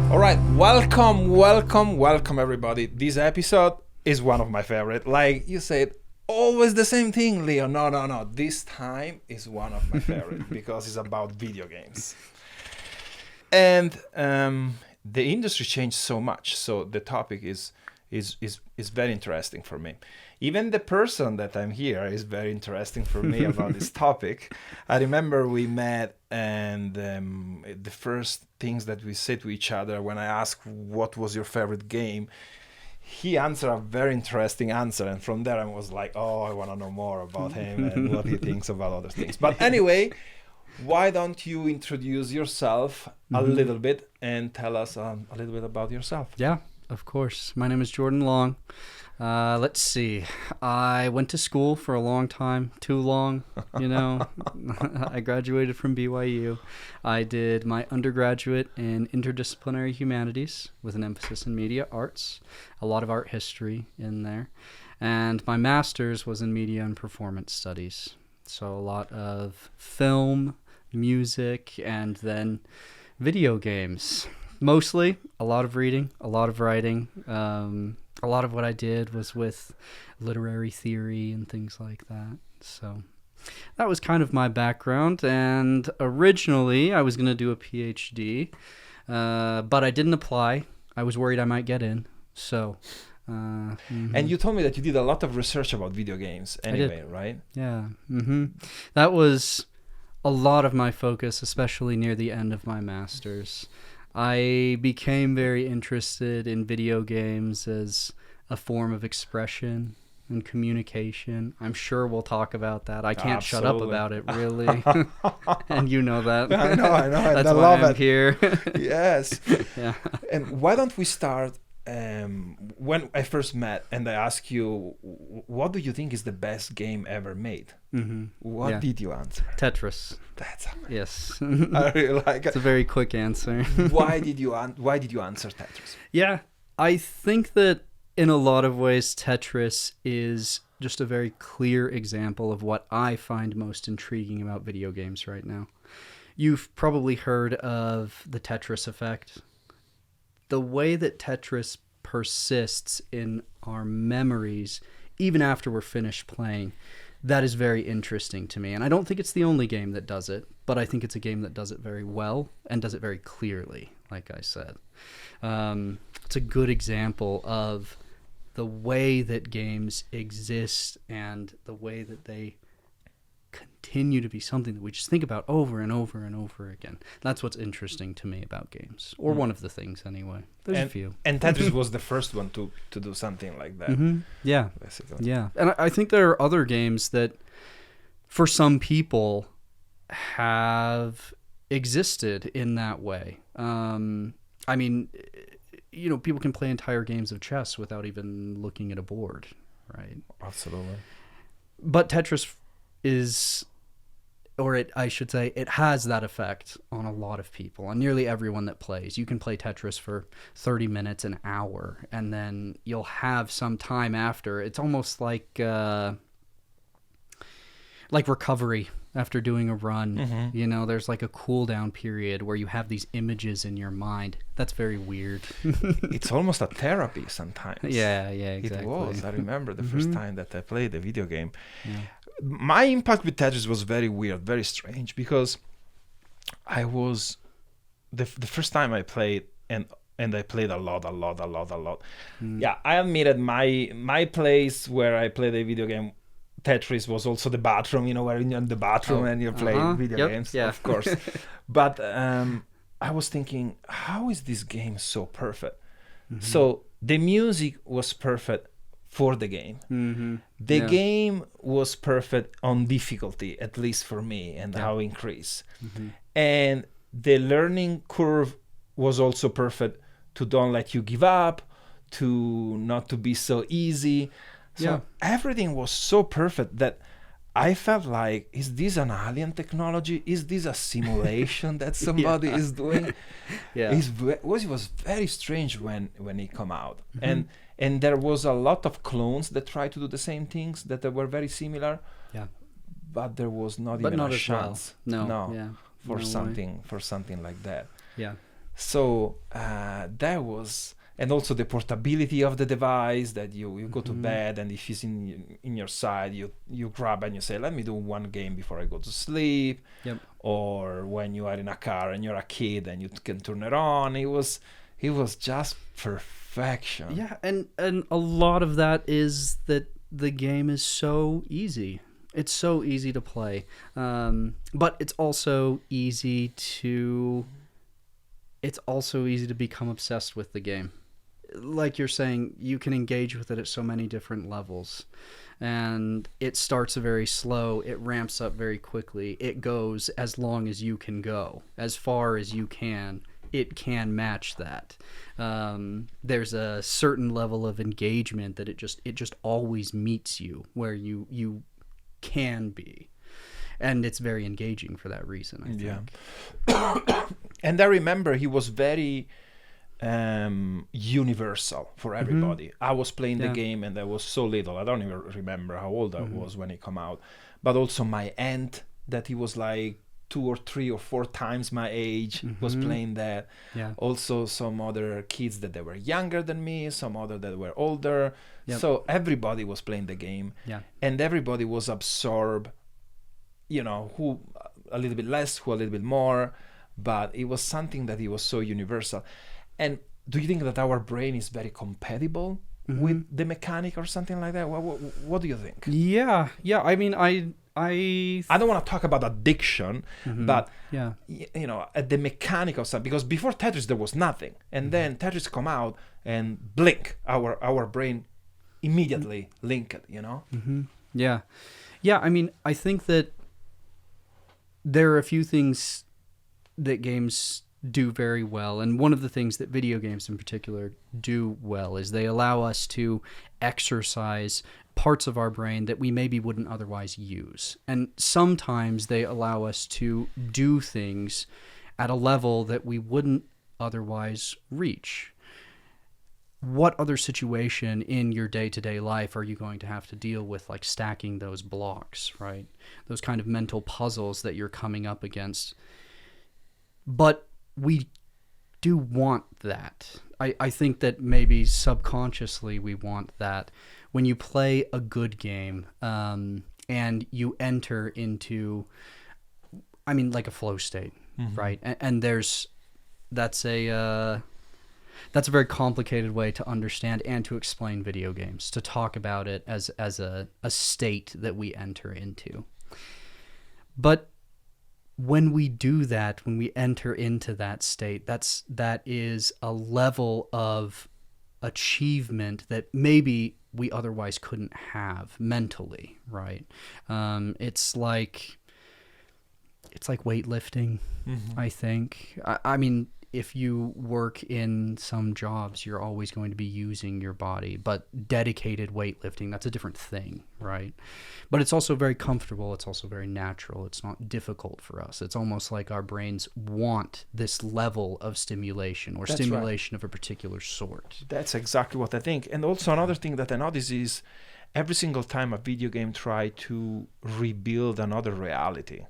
All right, welcome everybody. This episode is one of my favorite. Like you said, always the same thing, Leo. No. This time is one of my favorite because it's about video games. And the industry changed so much, so the topic is very interesting for me. Even the person that I'm here is very interesting for me about this topic. I remember we met, and the first things that we said to each other when I asked what was your favorite game, he answered a very interesting answer, and from there I was like, oh, I want to know more about him and what he thinks about other things. But anyway, why don't you introduce yourself a little bit and tell us a little bit about yourself? Yeah, of course. My name is Jordan Long. Let's see. I went to school for a long time, too long, I graduated from BYU. I did my undergraduate in interdisciplinary humanities with an emphasis in media arts, a lot of art history in there. And my master's was in media and performance studies. So a lot of film, music, and then video games. Mostly a lot of reading, a lot of writing. A lot of what I did was with literary theory and things like that. So that was kind of my background. And originally I was going to do a PhD, but I didn't apply. I was worried I might get in. So. And you told me that you did a lot of research about video games anyway, right? Yeah. That was a lot of my focus, especially near the end of my master's. I became very interested in video games as a form of expression and communication. I'm sure we'll talk about that. I can't shut up about it, really. And you know that. I know. That's I why love I'm it. here. Yes. Yeah. And why don't we start when I first met and I asked you, what do you think is the best game ever made? What did you answer? Tetris. That's amazing. Yes. I really like it. It's a very quick answer. Why did you answer Tetris? Yeah, I think that in a lot of ways Tetris is just a very clear example of what I find most intriguing about video games right now. You've probably heard of the Tetris effect. The way that Tetris persists in our memories, even after we're finished playing, that is very interesting to me. And I don't think it's the only game that does it, but I think it's a game that does it very well and does it very clearly, like I said. It's a good example of the way that games exist and the way that they continue to be something that we just think about over and over and over again. That's what's interesting to me about games, or one of the things anyway. There's a few. And Tetris was the first one to do something like that. Yeah, basically. Yeah. And I think there are other games that, for some people, have existed in that way. I mean, people can play entire games of chess without even looking at a board, right? Absolutely. But Tetris is, it has that effect on a lot of people, on nearly everyone that plays. You can play Tetris for 30 minutes, an hour, and then you'll have some time after. It's almost like recovery after doing a run. There's like a cool down period where you have these images in your mind. That's very weird. It's almost a therapy sometimes. Yeah, exactly. It was. I remember the first time that I played the video game. Yeah. My impact with Tetris was very weird, very strange, because I was the first time I played, and I played a lot. Yeah, I admitted my place where I played a video game, Tetris, was also the bathroom, where you're in the bathroom and you play video games, of course. But I was thinking, how is this game so perfect? So the music was perfect for the game. The game was perfect on difficulty, at least for me, and how increase. And the learning curve was also perfect to don't let you give up, to not to be so easy. So everything was so perfect that I felt like, is this an alien technology? Is this a simulation that somebody is doing? It was very strange when it came out. And there was a lot of clones that tried to do the same things that were very similar. Yeah. But there was not even a chance. Well. For something like that. Yeah. So that was, and also the portability of the device, that you go to bed, and if it's in your side, you grab and you say, let me do one game before I go to sleep. Yep. Or when you are in a car and you're a kid and you can turn it on. It was just perfection. Yeah, and a lot of that is that the game is so easy. It's so easy to play, but it's also easy to become obsessed with the game. Like you're saying, you can engage with it at so many different levels, and it starts very slow. It ramps up very quickly. It goes as long as you can go, as far as you can. It can match that. There's a certain level of engagement that it just always meets you where you can be, and it's very engaging for that reason, I think. Yeah. And I remember he was very universal for everybody. I was playing the game and I was so little. I don't even remember how old I was when it came out. But also my aunt, that he was like 2 or 3 or 4 times my age, was playing that. Yeah. Also some other kids that they were younger than me, some other that were older. Yep. So everybody was playing the game. Yeah. And everybody was absorbed, who a little bit less, who a little bit more, but it was something that it was so universal. And do you think that our brain is very compatible with the mechanic or something like that? What do you think? Yeah. I mean, I don't want to talk about addiction, but yeah, the mechanic of something, because before Tetris there was nothing, and then Tetris come out and blink, our brain immediately link it. Yeah. I mean, I think that there are a few things that games do very well, and one of the things that video games in particular do well is they allow us to exercise parts of our brain that we maybe wouldn't otherwise use. And sometimes they allow us to do things at a level that we wouldn't otherwise reach. What other situation in your day-to-day life are you going to have to deal with, like stacking those blocks, right? Those kind of mental puzzles that you're coming up against. But we do want that. I think that maybe subconsciously we want that. When you play a good game and you enter into, like a flow state, right? And that's a very complicated way to understand and to explain video games, to talk about it as a state that we enter into. But when we do that, when we enter into that state, that is a level of achievement that maybe we otherwise couldn't have mentally, right? It's like weightlifting, I think. I mean, if you work in some jobs, you're always going to be using your body, but dedicated weightlifting, that's a different thing, right? But it's also very comfortable. It's also very natural. It's not difficult for us. It's almost like our brains want this level of stimulation or That's stimulation of a particular sort. That's exactly what I think. And also another thing that I notice is every single time a video game try to rebuild another reality,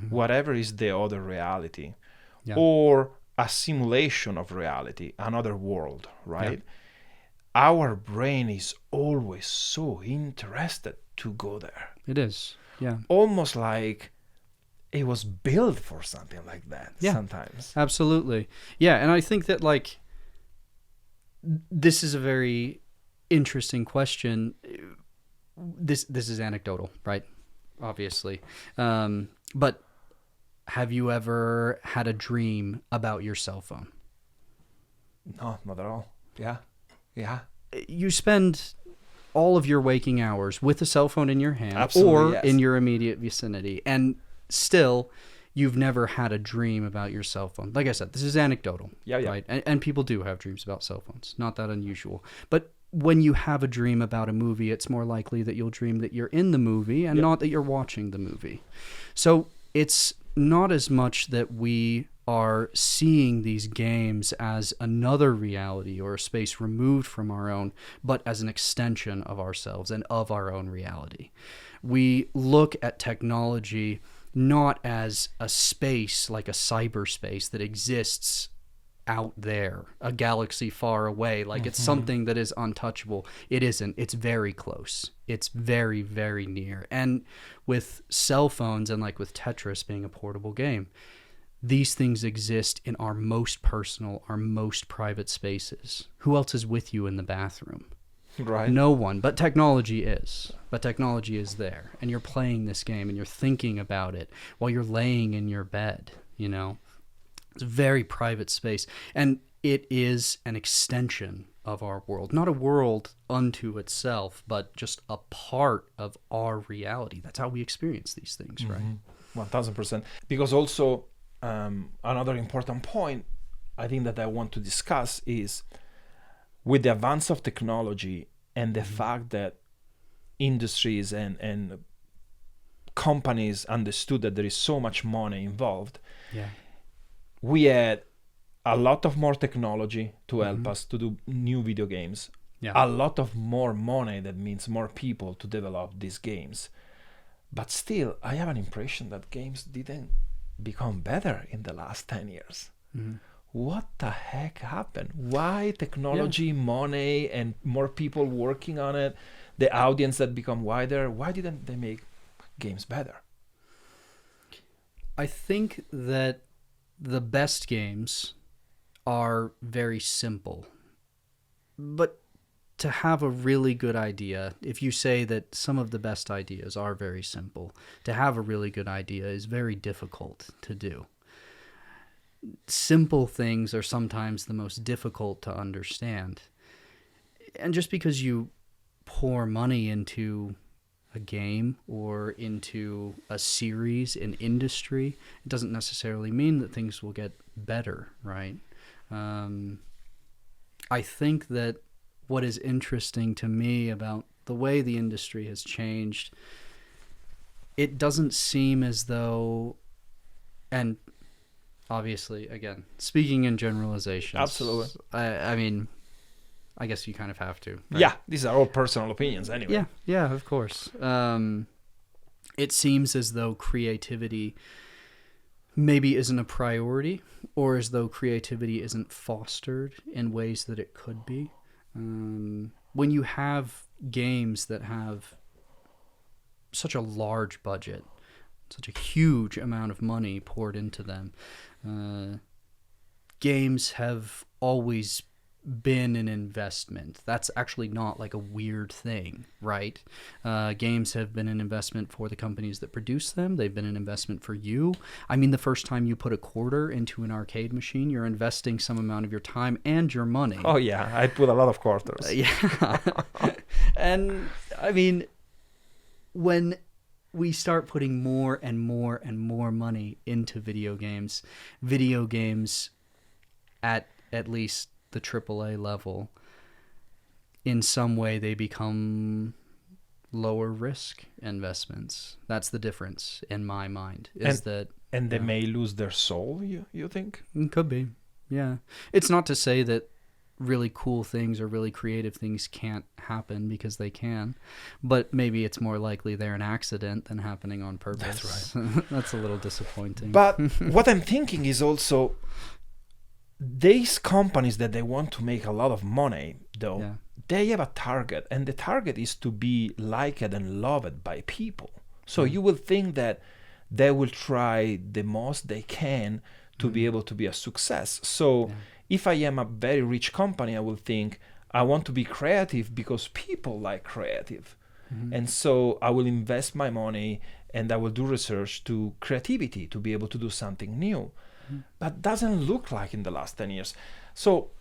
whatever is the other reality, or a simulation of reality, another world, right? Our brain is always so interested to go there. It is, yeah. Almost like it was built for something like that sometimes. Absolutely. Yeah, and I think that, like, this is a very interesting question. This is anecdotal, right? Obviously. But have you ever had a dream about your cell phone? No, not at all. Yeah. You spend all of your waking hours with a cell phone in your hand. Absolutely, or in your immediate vicinity, and still you've never had a dream about your cell phone. Like I said, this is anecdotal, right? And people do have dreams about cell phones. Not that unusual. But when you have a dream about a movie, it's more likely that you'll dream that you're in the movie and not that you're watching the movie. So it's not as much that we are seeing these games as another reality or a space removed from our own, but as an extension of ourselves and of our own reality. We look at technology not as a space like a cyberspace that exists out there, a galaxy far away, like it's something that is untouchable. It isn't. It's very close. It's very, very near. And with cell phones and like with Tetris being a portable game, these things exist in our most personal, our most private spaces. Who else is with you in the bathroom? Right. No one. But technology is. But technology is there. And you're playing this game and you're thinking about it while you're laying in your bed, you know? It's a very private space. And it is an extension of our world. Not a world unto itself, but just a part of our reality. That's how we experience these things, right? 1000%. Because also, another important point I think that I want to discuss is with the advance of technology and the fact that industries and companies understood that there is so much money involved, we had a lot of more technology to help us to do new video games, a lot of more money, that means more people to develop these games. But still, I have an impression that games didn't become better in the last 10 years. What the heck happened? Why technology, money, and more people working on it, the audience that become wider, why didn't they make games better? I think that the best games are very simple. But to have a really good idea, if you say that some of the best ideas are very simple, to have a really good idea is very difficult to do. Simple things are sometimes the most difficult to understand. And just because you pour money into a game or into a series, an industry, it doesn't necessarily mean that things will get better, right? I think that what is interesting to me about the way the industry has changed, it doesn't seem as though, and obviously, again, speaking in generalizations. Absolutely. I mean, I guess you kind of have to. Right? Yeah, these are all personal opinions anyway. Yeah, of course. It seems as though creativity maybe isn't a priority, or as though creativity isn't fostered in ways that it could be. When you have games that have such a large budget, such a huge amount of money poured into them, games have always been an investment. That's actually not like a weird thing, right? Games have been an investment for the companies that produce them. They've been an investment for you. I mean, the first time you put a quarter into an arcade machine, you're investing some amount of your time and your money. Oh yeah, I put a lot of quarters. Yeah. And I mean, when we start putting more and more and more money into video games at least the AAA level, in some way they become lower risk investments. That's the difference in my mind. And they may lose their soul, you think? It could be, yeah. It's not to say that really cool things or really creative things can't happen, because they can, but maybe it's more likely they're an accident than happening on purpose. That's right. That's a little disappointing. But what I'm thinking is also, these companies that they want to make a lot of money, though, they have a target, and the target is to be liked and loved by people. So you will think that they will try the most they can to be able to be a success. So if I am a very rich company, I will think, I want to be creative because people like creative. And so I will invest my money and I will do research to creativity to be able to do something new. But doesn't look like in the last 10 years. So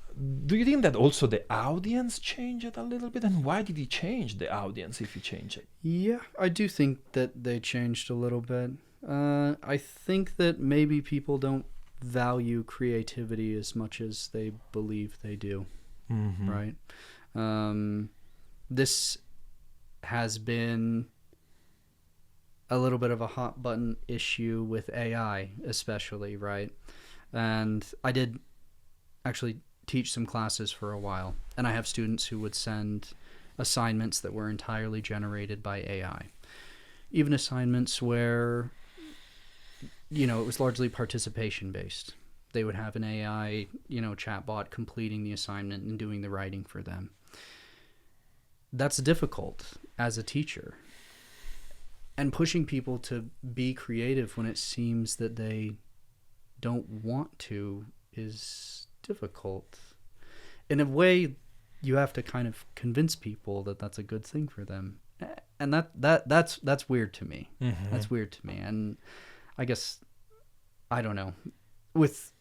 do you think that also the audience changed a little bit? And why did he change the audience if he changed it? Yeah, I do think that they changed a little bit. I think that maybe people don't value creativity as much as they believe they do, right? This has been a little bit of a hot button issue with AI, especially, right? And I did actually teach some classes for a while, and I have students who would send assignments that were entirely generated by AI. Even assignments where, it was largely participation based. they would have an AI, chatbot completing the assignment and doing the writing for them. That's difficult as a teacher. And pushing people to be creative when it seems that they don't want to is difficult. In a way, you have to kind of convince people that that's a good thing for them. And that's weird to me. Mm-hmm. That's weird to me. And I guess, I don't know. With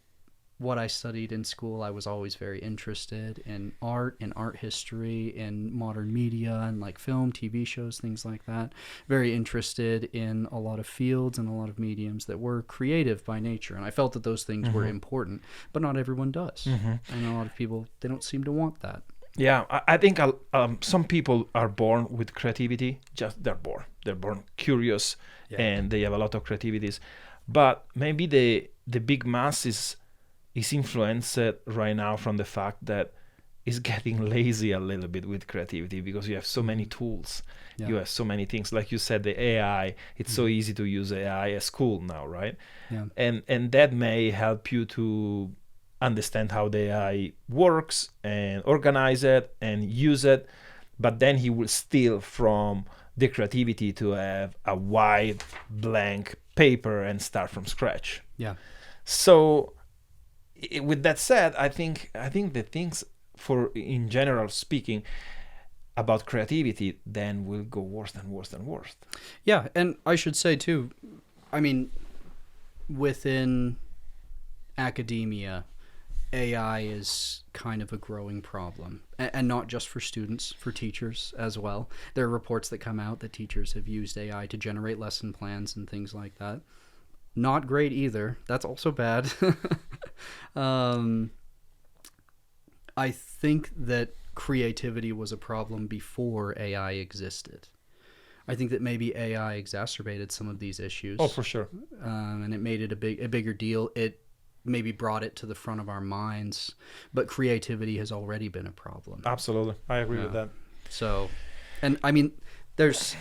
what I studied in school, I was always very interested in art and art history and modern media and like film, TV shows, things like that. Very interested in a lot of fields and a lot of mediums that were creative by nature. And I felt that those things were important, but not everyone does. And a lot of people, they don't seem to want that. Yeah, I think some people are born with creativity. Just they're born curious, and they have a lot of creativities. But maybe the big mass is influenced right now from the fact that it's getting lazy a little bit with creativity, because you have so many tools. You have so many things. Like you said, the AI, it's so easy to use AI at school now, right? Yeah. And that may help you to understand how the AI works and organize it and use it, but then he will steal from the creativity to have a white blank paper and start from scratch. Yeah. So with that said, I think the things, for in general speaking, about creativity then will go worse and worse and worse. Yeah, and I should say too, I mean, within academia, AI is kind of a growing problem, and not just for students, for teachers as well. There are reports that come out that teachers have used AI to generate lesson plans and things like that. Not great either. That's also bad. I think that creativity was a problem before AI existed. I think that maybe AI exacerbated some of these issues. Oh, for sure. And it made it a bigger deal. It maybe brought it to the front of our minds, but creativity has already been a problem. Absolutely. I agree with that. So, and I mean, there's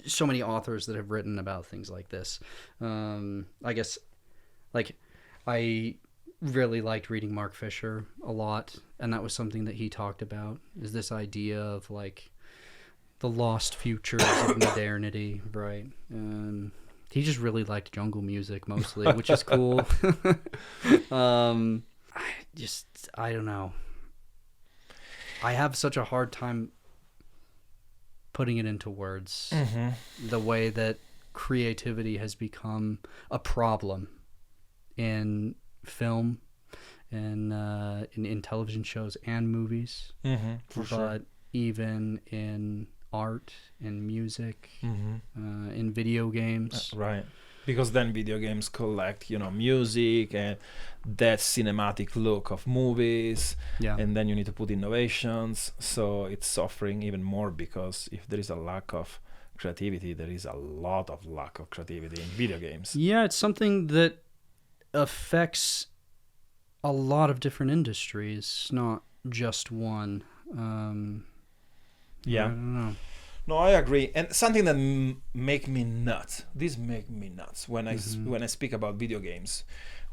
so many authors that have written about things like this. I guess, like, I really liked reading Mark Fisher a lot, and that was something that he talked about, is this idea of like the lost futures of modernity, right? He just really liked jungle music mostly, which is cool. I don't know. I have such a hard time putting it into words. The way that creativity has become a problem in film and in television shows and movies, For sure. even in art, in music, in video games. Right. Because then video games collect, music and that cinematic look of movies. Yeah. And then you need to put innovations. So it's suffering even more, because if there is a lack of creativity, there is a lot of lack of creativity in video games. Yeah, it's something that affects a lot of different industries, not just one. Yeah. I don't know. No, I agree. And something that make me nuts. This make me nuts when I speak about video games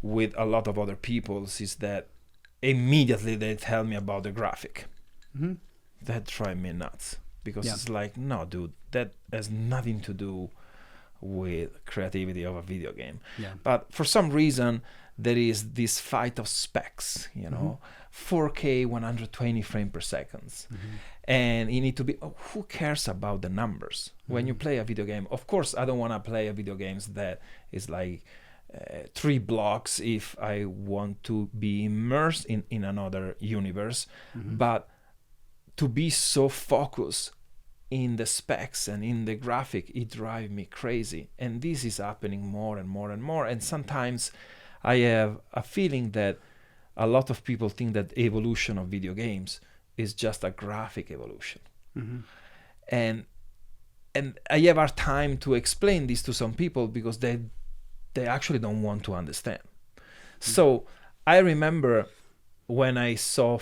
with a lot of other people, is that immediately they tell me about the graphic. That drives me nuts, because it's like, no, dude, that has nothing to do with creativity of a video game. Yeah. But for some reason, there is this fight of specs, 4K 120 frames per second. And you need to be, who cares about the numbers? When you play a video game, of course, I don't want to play a video games that is like 3 blocks if I want to be immersed in another universe. But to be so focused in the specs and in the graphic, it drives me crazy. And this is happening more and more and more. And sometimes I have a feeling that a lot of people think that evolution of video games is just a graphic evolution. And I have a hard time to explain this to some people, because they actually don't want to understand. So I remember when I saw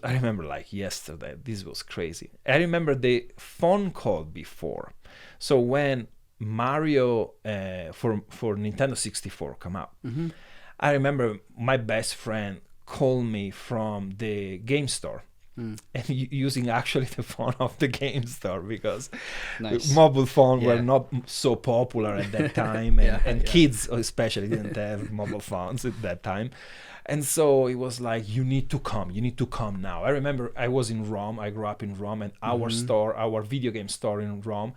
I remember like yesterday, this was crazy. I remember the phone call before. So when Mario for Nintendo 64 come out, I remember my best friend called me from the game store. And using actually the phone of the game store, because mobile phones were not so popular at that time, and kids especially didn't have mobile phones at that time. And so it was like, you need to come now. I remember I was in Rome, I grew up in Rome, and our video game store in Rome,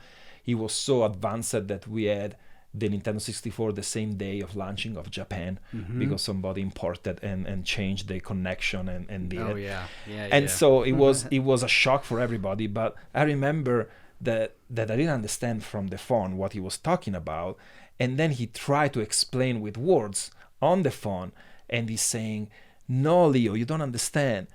it was so advanced that we had the Nintendo 64 the same day of launching of Japan, because somebody imported and changed the connection and did it. So it was a shock for everybody. But I remember that I didn't understand from the phone what he was talking about, and then he tried to explain with words on the phone, and he's saying, "No, Leo, you don't understand.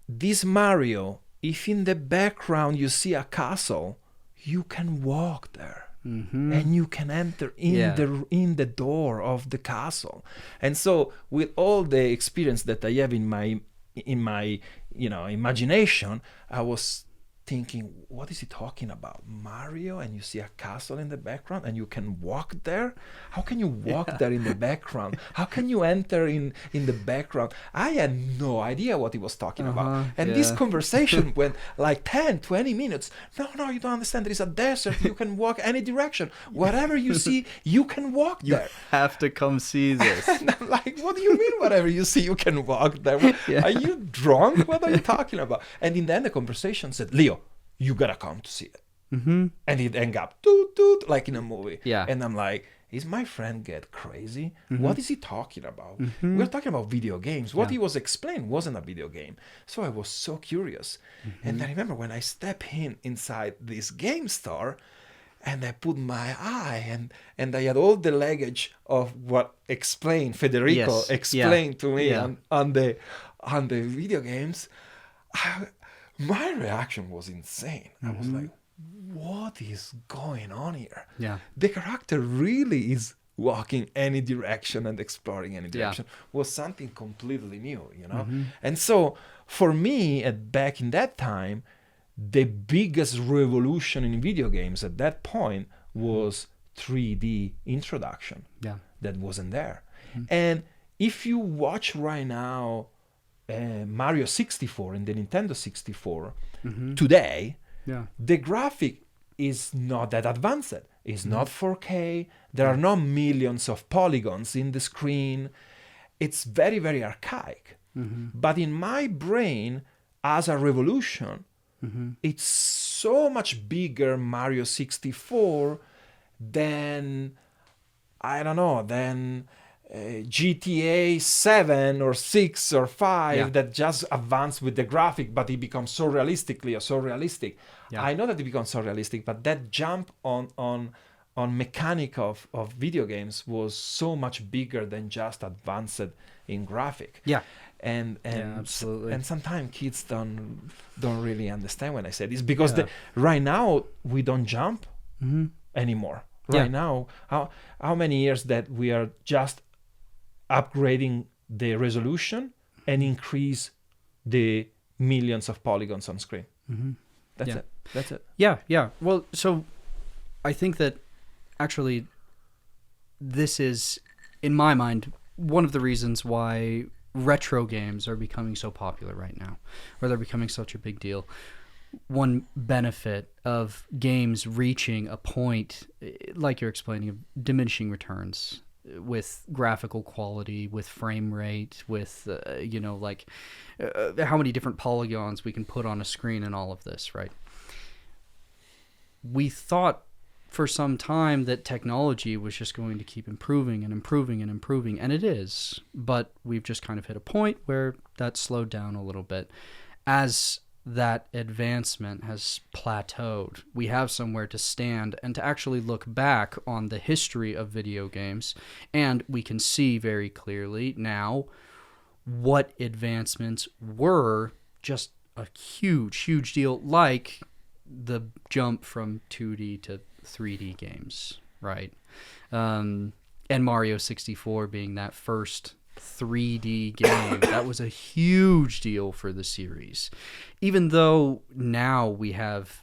This Mario, if in the background you see a castle, you can walk there." And you can enter in the door of the castle. And so with all the experience that I have in my imagination, I was thinking, what is he talking about? Mario, and you see a castle in the background and you can walk there? How can you walk there in the background? How can you enter in the background? I had no idea what he was talking about. And this conversation went like 10, 20 minutes. No, you don't understand. There is a desert. You can walk any direction. Whatever you see, you can walk there. You have to come see this. And I'm like, what do you mean whatever you see, you can walk there? Are you drunk? What are you talking about? And in the end, the conversation said, Leo, you gotta come to see it. And it hung up, toot, like in a movie. And I'm like, is my friend get crazy? What is he talking about? We're talking about video games. What he was explaining wasn't a video game. So I was so curious. And I remember when I stepped inside this game store, and I put my eye, and I had all the luggage of what Federico explained to me on the video games. My reaction was insane. I was like, what is going on here? The character really is walking any direction and exploring any direction. Was something completely new, And so for me, back in that time, the biggest revolution in video games at that point was 3D introduction. That wasn't there. And if you watch right now Mario 64 and the Nintendo 64 today, the graphic is not that advanced. It's not 4K. There are not millions of polygons in the screen. It's very, very archaic. But in my brain, as a revolution, it's so much bigger Mario 64 than, I don't know, than GTA 7 or 6 or 5 that just advanced with the graphic, but it becomes so realistic. I know that it becomes so realistic, but that jump on mechanic of video games was so much bigger than just advanced in graphic. And absolutely. And sometimes kids don't really understand when I say this, because right now we don't jump anymore. Right now, how many years that we are just upgrading the resolution and increase the millions of polygons on screen. That's it. Yeah. Well, so I think that actually this is, in my mind, one of the reasons why retro games are becoming so popular right now, or they're becoming such a big deal. One benefit of games reaching a point, like you're explaining, of diminishing returns with graphical quality, with frame rate, with, how many different polygons we can put on a screen and all of this, right? We thought for some time that technology was just going to keep improving and improving and improving, and it is, but we've just kind of hit a point where that slowed down a little bit. As that advancement has plateaued, we have somewhere to stand and to actually look back on the history of video games, and we can see very clearly now what advancements were just a huge deal, like the jump from 2D to 3D games, right? And Mario 64 being that first 3D game, that was a huge deal for the series. Even though now we have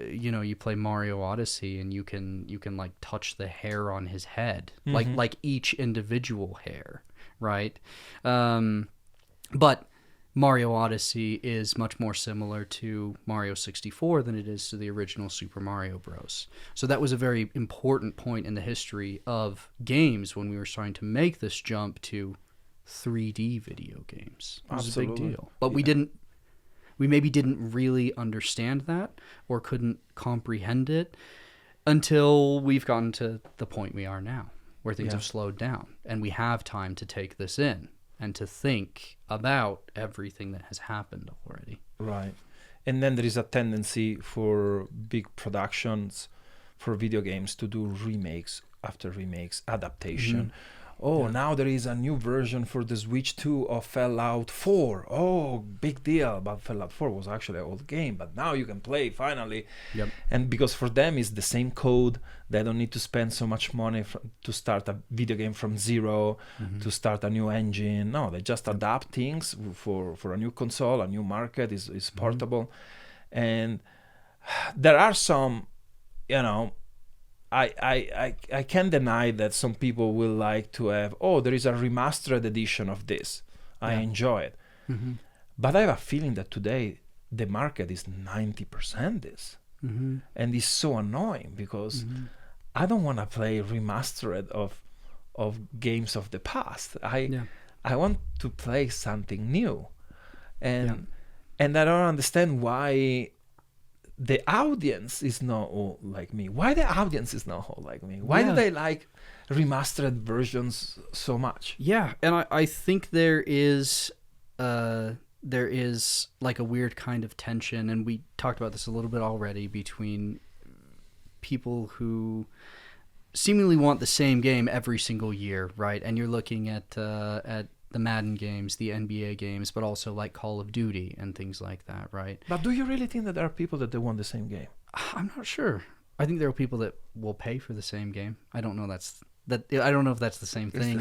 you play Mario Odyssey and you can like touch the hair on his head, like each individual hair, right? But Mario Odyssey is much more similar to Mario 64 than it is to the original Super Mario Bros. So that was a very important point in the history of games when we were starting to make this jump to 3D video games. It was Absolutely. a big deal. But we maybe didn't really understand that or couldn't comprehend it until we've gotten to the point we are now, where things have slowed down and we have time to take this in and to think about everything that has happened already. Right. And then there is a tendency for big productions for video games to do remakes after remakes, adaptation. Now there is a new version for the Switch 2 of Fallout 4. Oh, big deal. But Fallout 4 was actually an old game, but now you can play finally. Yep. And because for them it's the same code, they don't need to spend so much money to start a video game from zero, to start a new engine. No, they just adapt things for a new console, a new market, is portable. And there are some, I can't deny that some people will like to have, there is a remastered edition of this. I enjoy it. But I have a feeling that today the market is 90% this. And it's so annoying because I don't want to play remastered of games of the past. I want to play something new. And I don't understand why the audience is not all like me. Why the audience is not all like me? Why do they like remastered versions so much? Yeah, and I think there is like a weird kind of tension, and we talked about this a little bit already, between people who seemingly want the same game every single year, right? And you're looking at the Madden games, the NBA games, but also like Call of Duty and things like that, right? But do you really think that there are people that they want the same game? I'm not sure. I think there are people that will pay for the same game. I don't know I don't know if that's the same thing,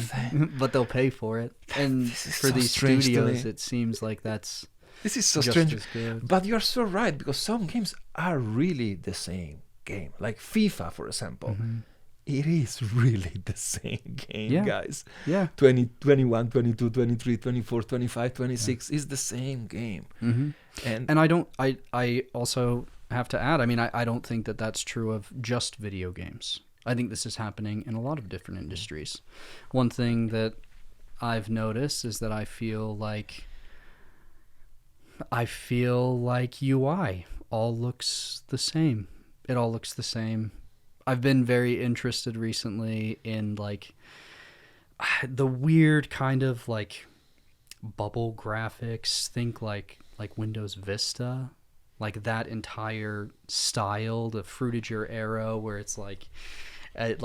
but they'll pay for it. And for these studios, it seems like this is so just strange. as good. But you're so right, because some games are really the same game. Like FIFA, for example. It is really the same game, guys. Yeah. 20, 21, 22, 23, 24, 25, 26 is the same game. And I also have to add, I don't think that that's true of just video games. I think this is happening in a lot of different industries. One thing that I've noticed is that I feel like UI all looks the same. It all looks the same. I've been very interested recently in like the weird kind of like bubble graphics. Think like Windows Vista, like that entire style, the fruitager arrow, where it's like it's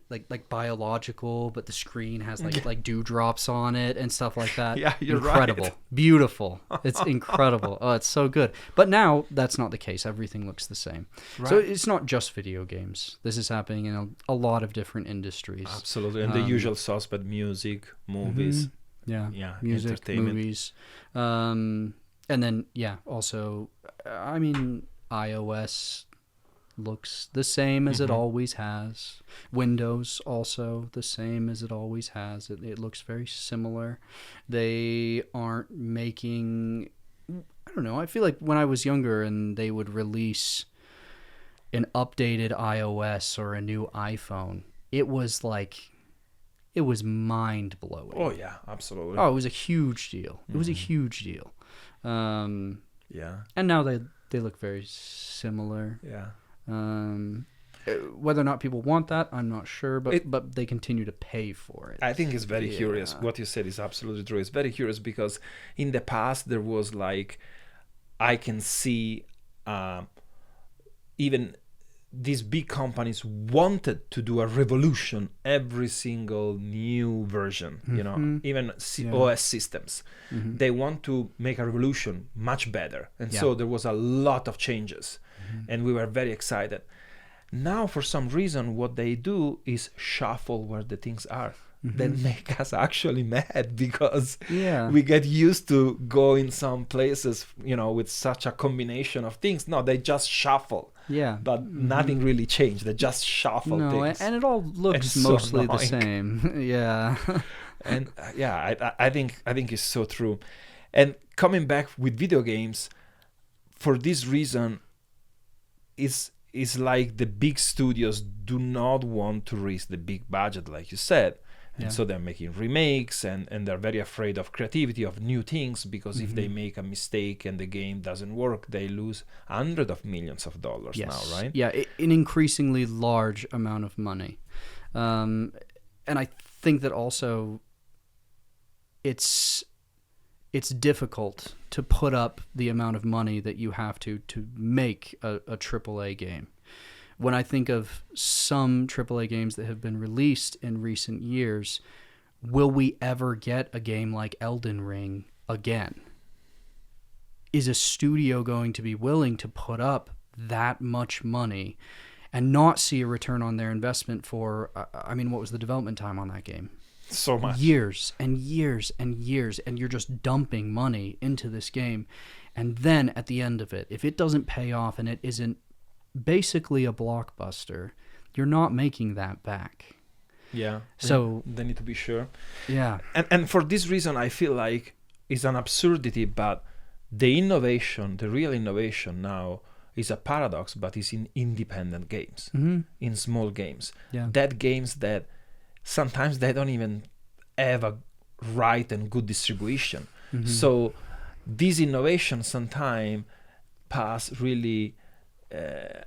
like biological, but the screen has like dewdrops on it and stuff like that. Yeah, you're incredible, right. Beautiful. It's incredible. Oh, it's so good. But now that's not the case. Everything looks the same. Right. So it's not just video games. This is happening in a lot of different industries. Absolutely, and the usual suspect: music, movies. Yeah, music, entertainment. movies, and then also, iOS looks the same as it always has. Windows also the same as it always has. It looks very similar. They aren't making, I don't know, I feel like when I was younger and they would release an updated iOS or a new iPhone, it was mind-blowing. Oh yeah, absolutely. Oh, it was a huge deal. It was a huge deal. Yeah. And now they look very similar. Yeah. Whether or not people want that, I'm not sure, but they continue to pay for it. I think it's very curious. What you said is absolutely true. It's very curious because in the past there was like, I can see even these big companies wanted to do a revolution every single new version, even OS systems. They want to make a revolution much better. And so there was a lot of changes and we were very excited. Now, for some reason, what they do is shuffle where the things are. That make us actually mad, because we get used to going some places, with such a combination of things. No, they just shuffle. Yeah. But nothing really changed. They just shuffle things. And it all looks mostly the same. Yeah. And I think it's so true. And coming back with video games, for this reason, is like the big studios do not want to risk the big budget, like you said. And so they're making remakes, and they're very afraid of creativity, of new things, because if they make a mistake and the game doesn't work, they lose hundreds of millions of dollars now, right? Yeah, an increasingly large amount of money. And I think that also it's difficult to put up the amount of money that you have to make a AAA game. When I think of some AAA games that have been released in recent years, will we ever get a game like Elden Ring again? Is a studio going to be willing to put up that much money and not see a return on their investment for, what was the development time on that game? So much. Years and years and years, and you're just dumping money into this game. And then at the end of it, if it doesn't pay off and it isn't basically a blockbuster, you're not making that back. Yeah. So they need to be sure. Yeah. And for this reason, I feel like it's an absurdity, but the real innovation now is a paradox, but it's in independent games, in small games. Yeah. That games that sometimes they don't even have a right and good distribution. So these innovations sometimes pass really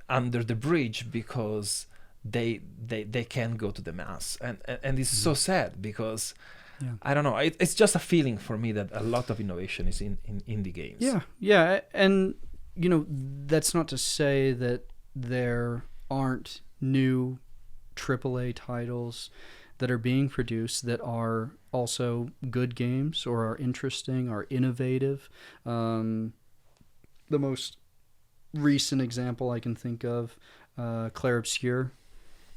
under the bridge, because they can't go to the mass, and it's so sad, because I don't know, it's just a feeling for me that a lot of innovation is in indie games. Yeah, and that's not to say that there aren't new AAA titles that are being produced that are also good games, or are interesting, are innovative. The most recent example I can think of, Clair Obscur,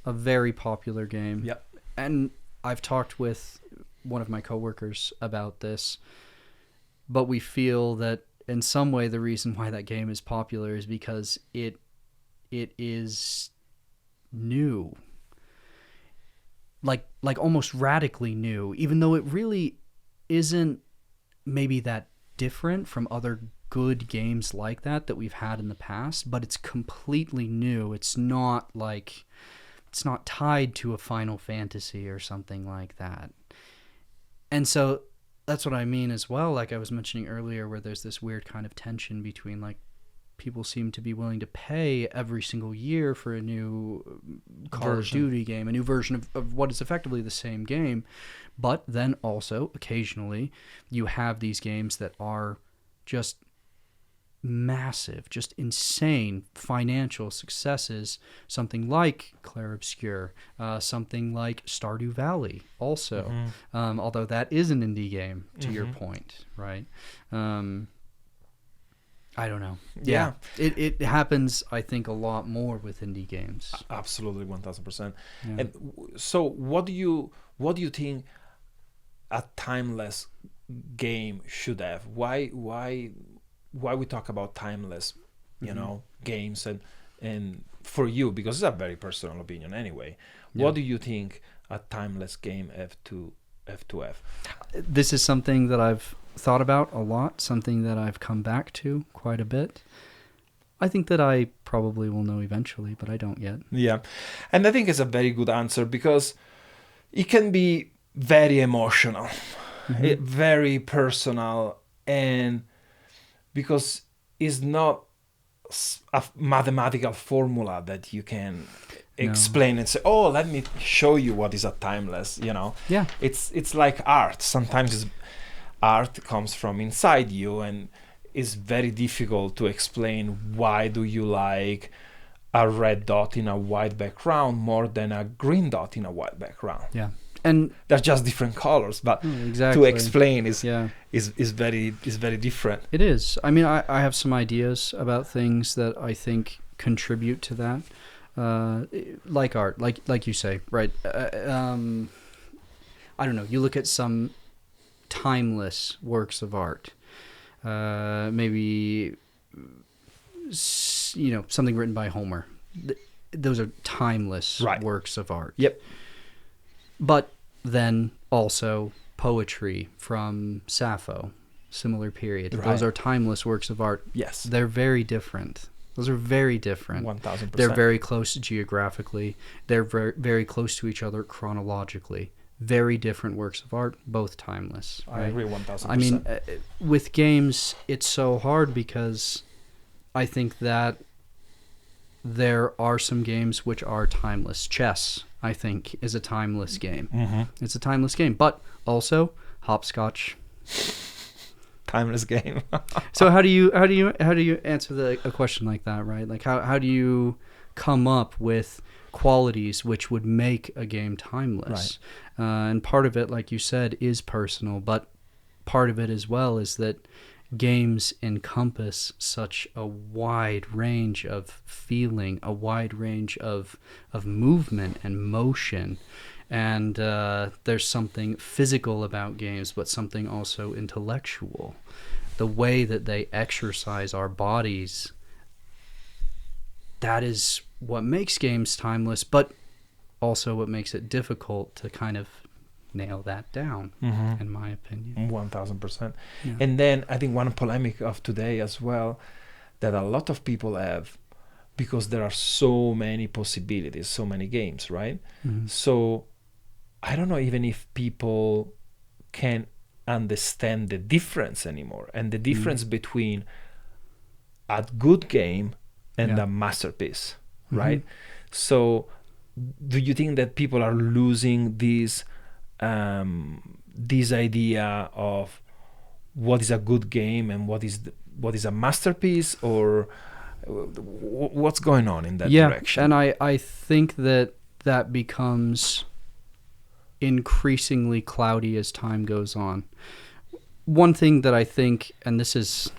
a very popular game. Yep. And I've talked with one of my coworkers about this, but we feel that in some way the reason why that game is popular is because it is new. Like almost radically new, even though it really isn't maybe that different from other good games like that we've had in the past, but it's completely new. It's not tied to a Final Fantasy or something like that. And so that's what I mean as well, like I was mentioning earlier, where there's this weird kind of tension between, like, people seem to be willing to pay every single year for a new Call of Duty game, a new version of what is effectively the same game, but then also occasionally you have these games that are just massive, just insane financial successes, something like Clair Obscur, something like Stardew Valley also, although that is an indie game, to your point, right? I don't know. Yeah. It happens, I think, a lot more with indie games. Absolutely, 1000%. Yeah. And so what do you think a timeless game should have? Why we talk about timeless, games, and for you, because it's a very personal opinion anyway. Yeah. What do you think a timeless game have to have? This is something that I've thought about a lot, something that I've come back to quite a bit. I think that I probably will know eventually, but I don't yet. Yeah, and I think it's a very good answer, because it can be very emotional, very personal, and because it's not a mathematical formula that you can explain and say, oh, let me show you what is a timeless, Yeah. It's like art. Sometimes art comes from inside you, and it's very difficult to explain why do you like a red dot in a white background more than a green dot in a white background. Yeah. And they're just different colors, but exactly. to explain is very different. It is. I mean, I have some ideas about things that I think contribute to that. like art, like you say, right? I don't know. You look at some timeless works of art, maybe something written by Homer. Those are timeless works of art. Yep. But then also poetry from Sappho, similar period. Right. Those are timeless works of art. Yes. They're very different. Those are very different. 1000%. They're very close geographically. They're very, very close to each other chronologically. Very different works of art, both timeless. I agree 1000%. I mean, with games, it's so hard because I think that there are some games which are timeless. Chess, I think, is a timeless game. Mm-hmm. It's a timeless game, but also hopscotch. Timeless game. So how do you answer a question like that, right? Like how do you come up with qualities which would make a game timeless? Right. And part of it, like you said, is personal, but part of it as well is that games encompass such a wide range of feeling, a wide range of movement and motion. And there's something physical about games, but something also intellectual. The way that they exercise our bodies, that is what makes games timeless, but also what makes it difficult to kind of nail that down, in my opinion. 1000%. Yeah. And then I think one polemic of today as well that a lot of people have, because there are so many possibilities, so many games, right? Mm-hmm. So I don't know even if people can understand the difference anymore, and the difference between a good game and a masterpiece, right? So do you think that people are losing this idea of what is a good game and what is a masterpiece, or what's going on in that direction? And I think that becomes increasingly cloudy as time goes on. One thing that I think, and this is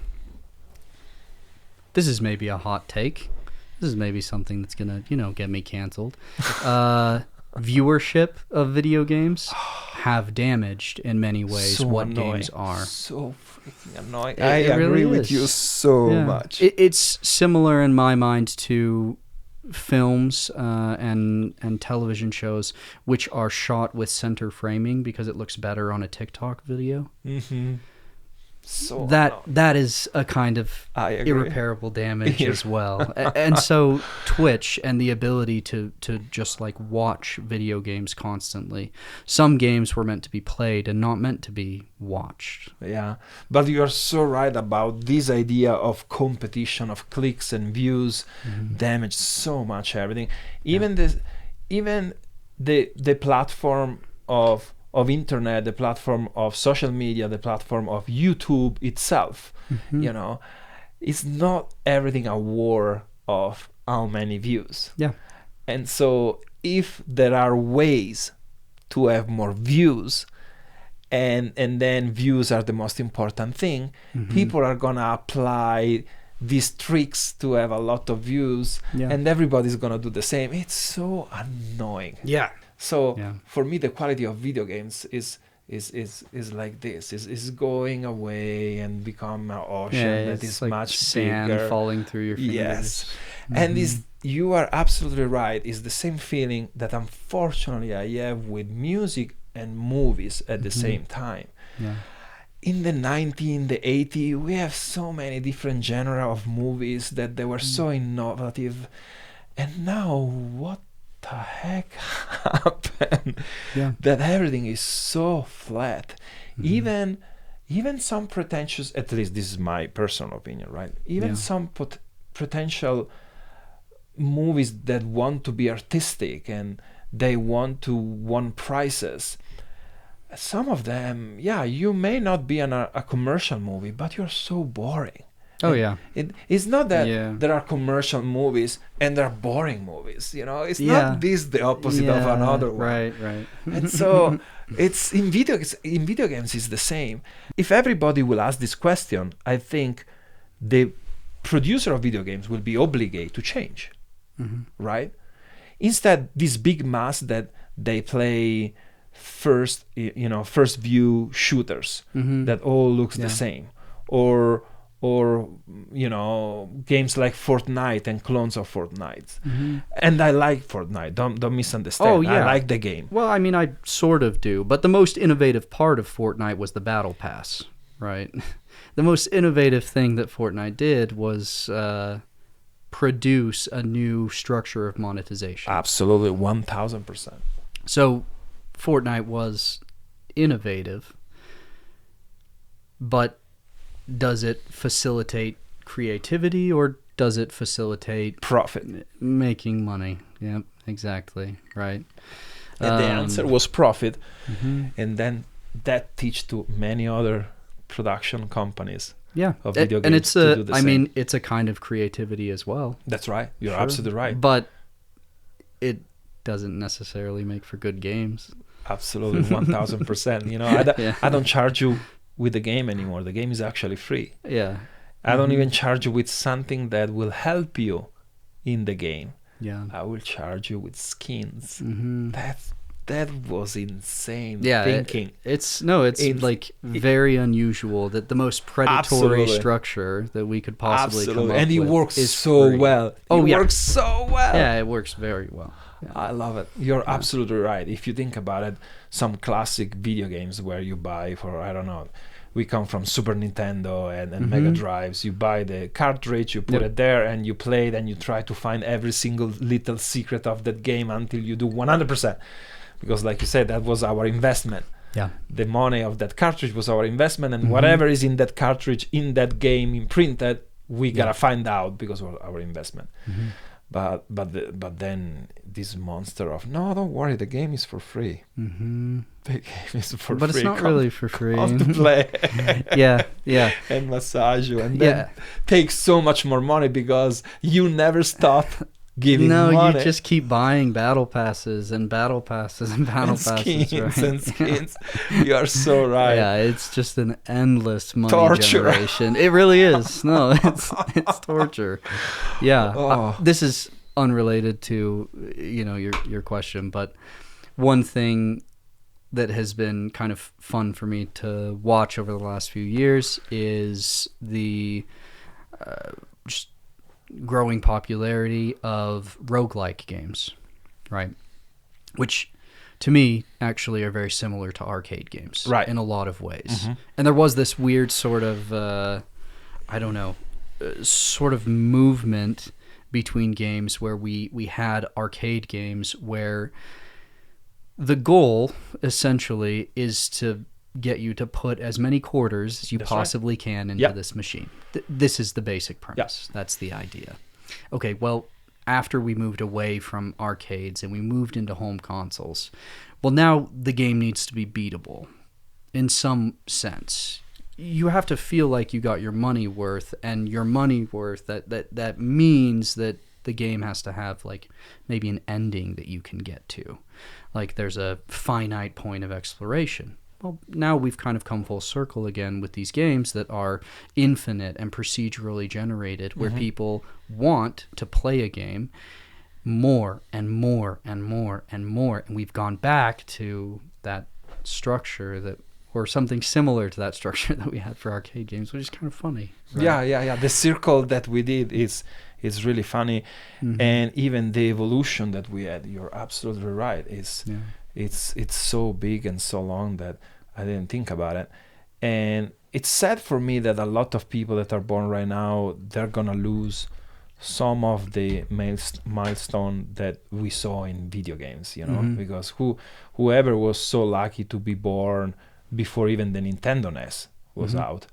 maybe a hot take, this is maybe something that's gonna get me canceled, viewership of video games have damaged in many ways games are. So freaking annoying. I agree really with you so much. It's similar in my mind to films and television shows which are shot with center framing because it looks better on a TikTok video. So that is a kind of irreparable damage as well. And so Twitch and the ability to just like watch video games constantly. Some games were meant to be played and not meant to be watched. Yeah, but you are so right about this idea of competition, of clicks and views, damage so much everything. Even the platform of internet, the platform of social media, the platform of YouTube itself, it's not everything a war of how many views. Yeah. And so if there are ways to have more views, and then views are the most important thing, people are gonna apply these tricks to have a lot of views, and everybody's gonna do the same. It's so annoying. Yeah. So for me, the quality of video games is like this, is going away and become an ocean that is like much sand bigger, falling through your fingers. Yes. And you are absolutely right. It's the same feeling that unfortunately I have with music and movies at the same time. Yeah. In the 90s, in the 80s, we have so many different genres of movies that they were so innovative, and now what the heck happened? That everything is so flat. Even some pretentious, at least this is my personal opinion, right? Even some potential movies that want to be artistic and they want to win prizes. Some of them, you may not be a commercial movie, but you're so boring. Oh, yeah. It's not that there are commercial movies and there are boring movies. It's not this the opposite of another one. Right. And so it's in video games is the same. If everybody will ask this question, I think the producer of video games will be obligated to change, right? instead this big mass that they play first view shooters that all looks the same, or games like Fortnite and clones of Fortnite. And I like Fortnite, don't misunderstand. Oh, yeah. I like the game. Well, I mean, I sort of do, but the most innovative part of Fortnite was the battle pass, right? The most innovative thing that Fortnite did was produce a new structure of monetization. Absolutely, 1000%. So Fortnite was innovative, but does it facilitate creativity or does it facilitate profit? Making money. Yep, exactly. Right. And the answer was profit. And then that teach to many other production companies. Yeah, of video games and it's to do the same. It's a kind of creativity as well. That's right. You're absolutely right. But it doesn't necessarily make for good games. Absolutely, 1000%. I don't charge you with the game anymore. The game is actually free. Yeah. I don't even charge you with something that will help you in the game. Yeah. I will charge you with skins. That was insane thinking. It's like very unusual that the most predatory structure that we could possibly come up with. And it works so free. well. Works so well. Yeah, it works very well. Yeah. I love it. You're absolutely right. If you think about it, some classic video games where you buy for, I don't know, we come from Super Nintendo and Mega Drives. You buy the cartridge, you put it there, and you play it, and you try to find every single little secret of that game until you do 100%. Because like you said, that was our investment. Yeah. The money of that cartridge was our investment, and whatever is in that cartridge, in that game, imprinted, we gotta find out because of our investment. But then this monster of, no, don't worry, the game is for free. The game is for free. But it's not really for free. Come to play. Yeah. And massage you, and then take so much more money because you never stop giving money. No, you just keep buying battle passes and battle passes and battle passes, skins, right? and skins. You are so right. Yeah, it's just an endless money Torture. generation. It really is. No, it's torture. Yeah. This is unrelated to your question, but one thing that has been kind of fun for me to watch over the last few years is the just growing popularity of roguelike games, right? Which to me actually are very similar to arcade games, right, in a lot of ways. And there was this weird sort of sort of movement between games where we had arcade games where the goal essentially is to get you to put as many quarters as you possibly can into this machine. This is the basic premise. That's the idea. Okay, well, after we moved away from arcades and we moved into home consoles, well, now the game needs to be beatable in some sense. You have to feel like you got your money worth, and your money worth, that means that the game has to have like maybe an ending that you can get to. Like there's a finite point of exploration. Well, now we've kind of come full circle again with these games that are infinite and procedurally generated, where people want to play a game more and more and more and more. And we've gone back to that structure or something similar to that structure that we had for arcade games, which is kind of funny. Right? Yeah. The circle that we did is really funny. And even the evolution that we had, you're absolutely right. It's so big and so long that I didn't think about it. And it's sad for me that a lot of people that are born right now, they're gonna lose some of the milestone that we saw in video games, because whoever was so lucky to be born before even the Nintendo NES was out,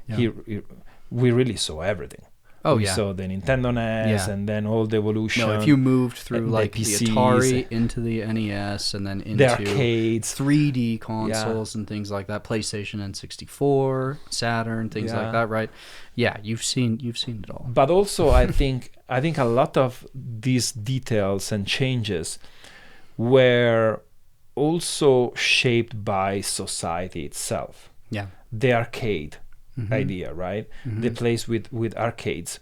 we really saw everything. We saw the Nintendo NES and then all the evolution. No, if you moved through like the PCs, Atari into the NES and then into the arcades, 3D consoles and things like that, PlayStation N64, Saturn, things like that, right? Yeah, you've seen it all. But also I think a lot of these details and changes were also shaped by society itself. Yeah. The arcade idea, right? The place with arcades.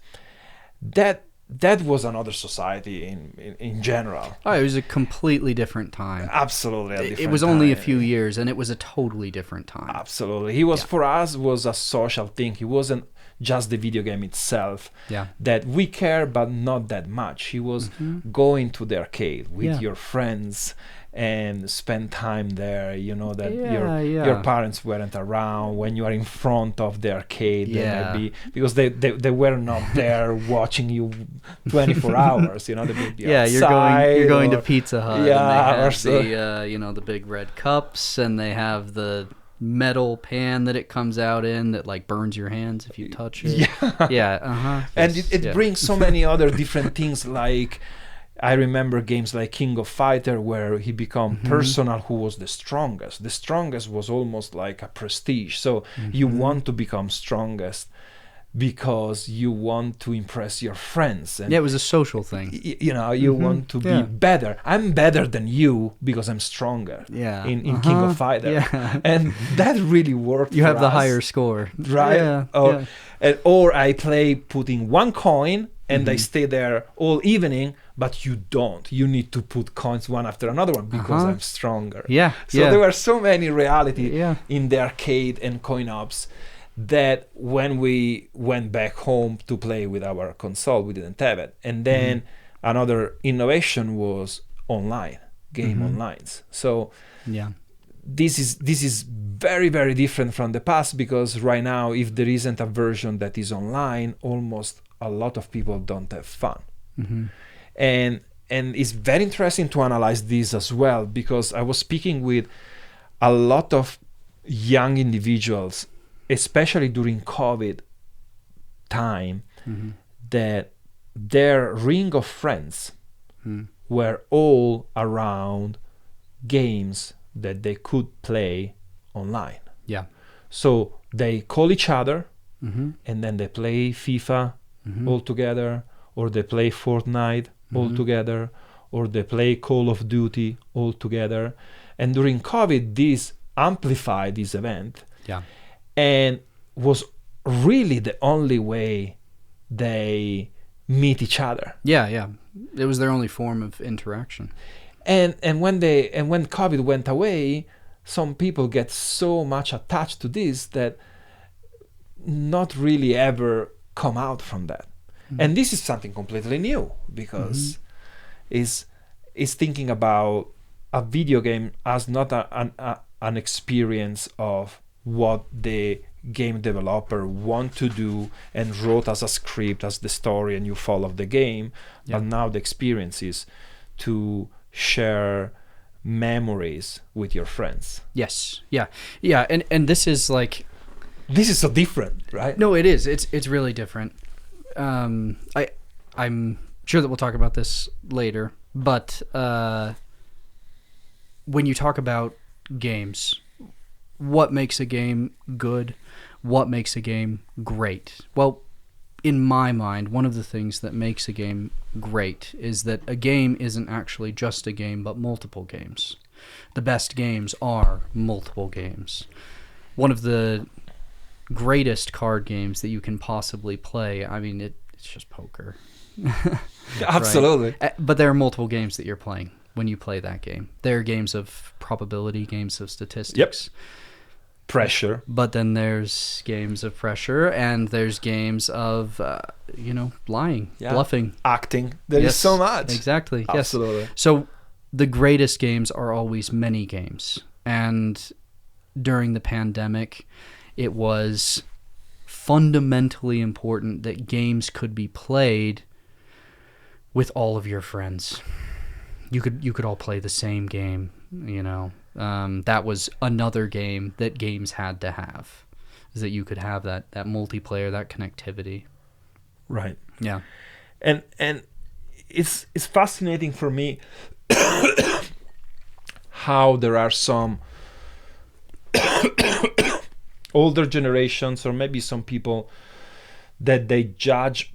That that was another society in general. Oh, it was a completely different time. Absolutely, a different It was only a time. few years, and it was a totally different time. Absolutely, he was for us was a social thing. He wasn't just the video game itself Yeah. that we care, but not that much. He was going to the arcade with Yeah. your friends and spend time there. You know that Yeah, your parents weren't around when you are in front of the arcade. They Yeah. might be, because they were not there watching you 24 hours. You know, they would be You're going to or- Pizza Hut. Yeah, and they or have so- the big red cups, and they have the metal pan that it comes out in that like burns your hands if you touch it. Yeah. Yeah. And Yes, it yeah. brings so many other different things. Like I remember games like King of Fighter, where he become personal, who was the strongest. The strongest was almost like a prestige. So you want to become strongest because you want to impress your friends. And Yeah, it was a social thing. you know, you want to be better. I'm better than you because I'm stronger. Yeah. In King of Fighter. Yeah. And that really worked. You for have the us. higher score. Right? Yeah. Or I play putting one coin and I stay there all evening, but you don't. You need to put coins one after another one because I'm stronger. Yeah. So yeah. there were so many reality Yeah. in the arcade and coin ops that when we went back home to play with our console, we didn't have it. And then another innovation was online, game onlines. So Yeah. this is very, very different from the past, because right now, if there isn't a version that is online, almost a lot of people don't have fun. And it's very interesting to analyze this as well, because I was speaking with a lot of young individuals, especially during COVID time, that their ring of friends were all around games that they could play online. Yeah. So they call each other and then they play FIFA all together, or they play Fortnite all together, or they play Call of Duty all together. And during COVID, this amplified this event. Yeah. And was really the only way they meet each other. Yeah. Yeah. It was their only form of interaction. And when COVID went away, some people get so much attached to this that not really ever come out from that. And this is something completely new, because is thinking about a video game as not an experience of what the game developer want to do and wrote as a script, as the story, and you follow the game. But now the experience is to share memories with your friends. Yes. Yeah. Yeah. And this is like, This is so different, right? no, it is. It's really different. I'm sure that we'll talk about this later, but when you talk about games, what makes a game good? What makes a game great? Well, in my mind, one of the things that makes a game great is that a game isn't actually just a game, but multiple games. The best games are multiple games. One of the greatest card games that you can possibly play, I mean, it's just poker. Absolutely. Right? But there are multiple games that you're playing when you play that game. There are games of probability, games of statistics. Pressure. But then there's games of pressure, and there's games of, lying, bluffing. Acting. There is so much. Exactly. Yes. Absolutely. So the greatest games are always many games. And during the pandemic, it was fundamentally important that games could be played with all of your friends. You could all play the same game, that was another game that games had to have, is that you could have that multiplayer, that connectivity. Right. Yeah. And it's fascinating for me how there are some older generations, or maybe some people, that they judge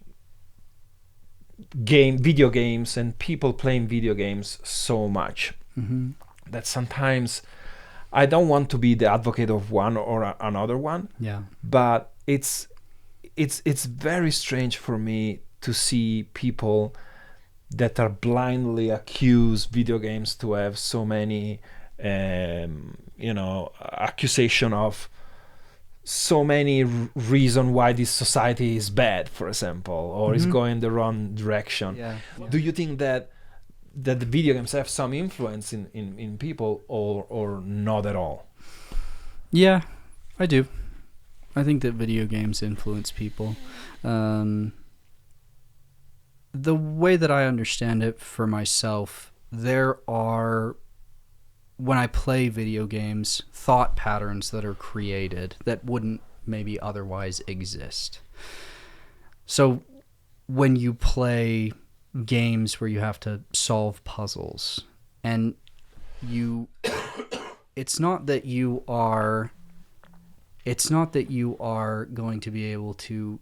video games and people playing video games so much that sometimes I don't want to be the advocate of one or another one. Yeah. But it's very strange for me to see people that are blindly accuse video games to have so many, accusation of so many reason why this society is bad, for example, or is going the wrong direction. Yeah. Do you think that the video games have some influence in people, or not at all? Yeah, I do. I think that video games influence people. The way that I understand it for myself, there are, when I play video games, thought patterns that are created that wouldn't maybe otherwise exist. So when you play games where you have to solve puzzles, and it's not that you are going to be able to,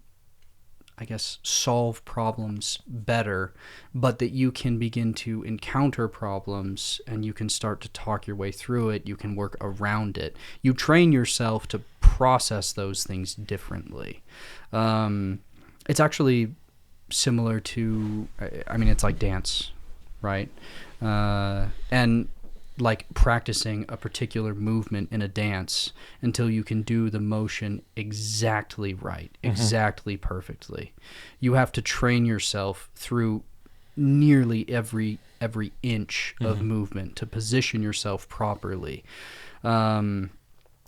I guess, solve problems better, but that you can begin to encounter problems and you can start to talk your way through it. You can work around it. You train yourself to process those things differently. It's actually similar to, it's like dance, right? And like practicing a particular movement in a dance until you can do the motion exactly right, exactly perfectly. You have to train yourself through nearly every inch of movement to position yourself properly.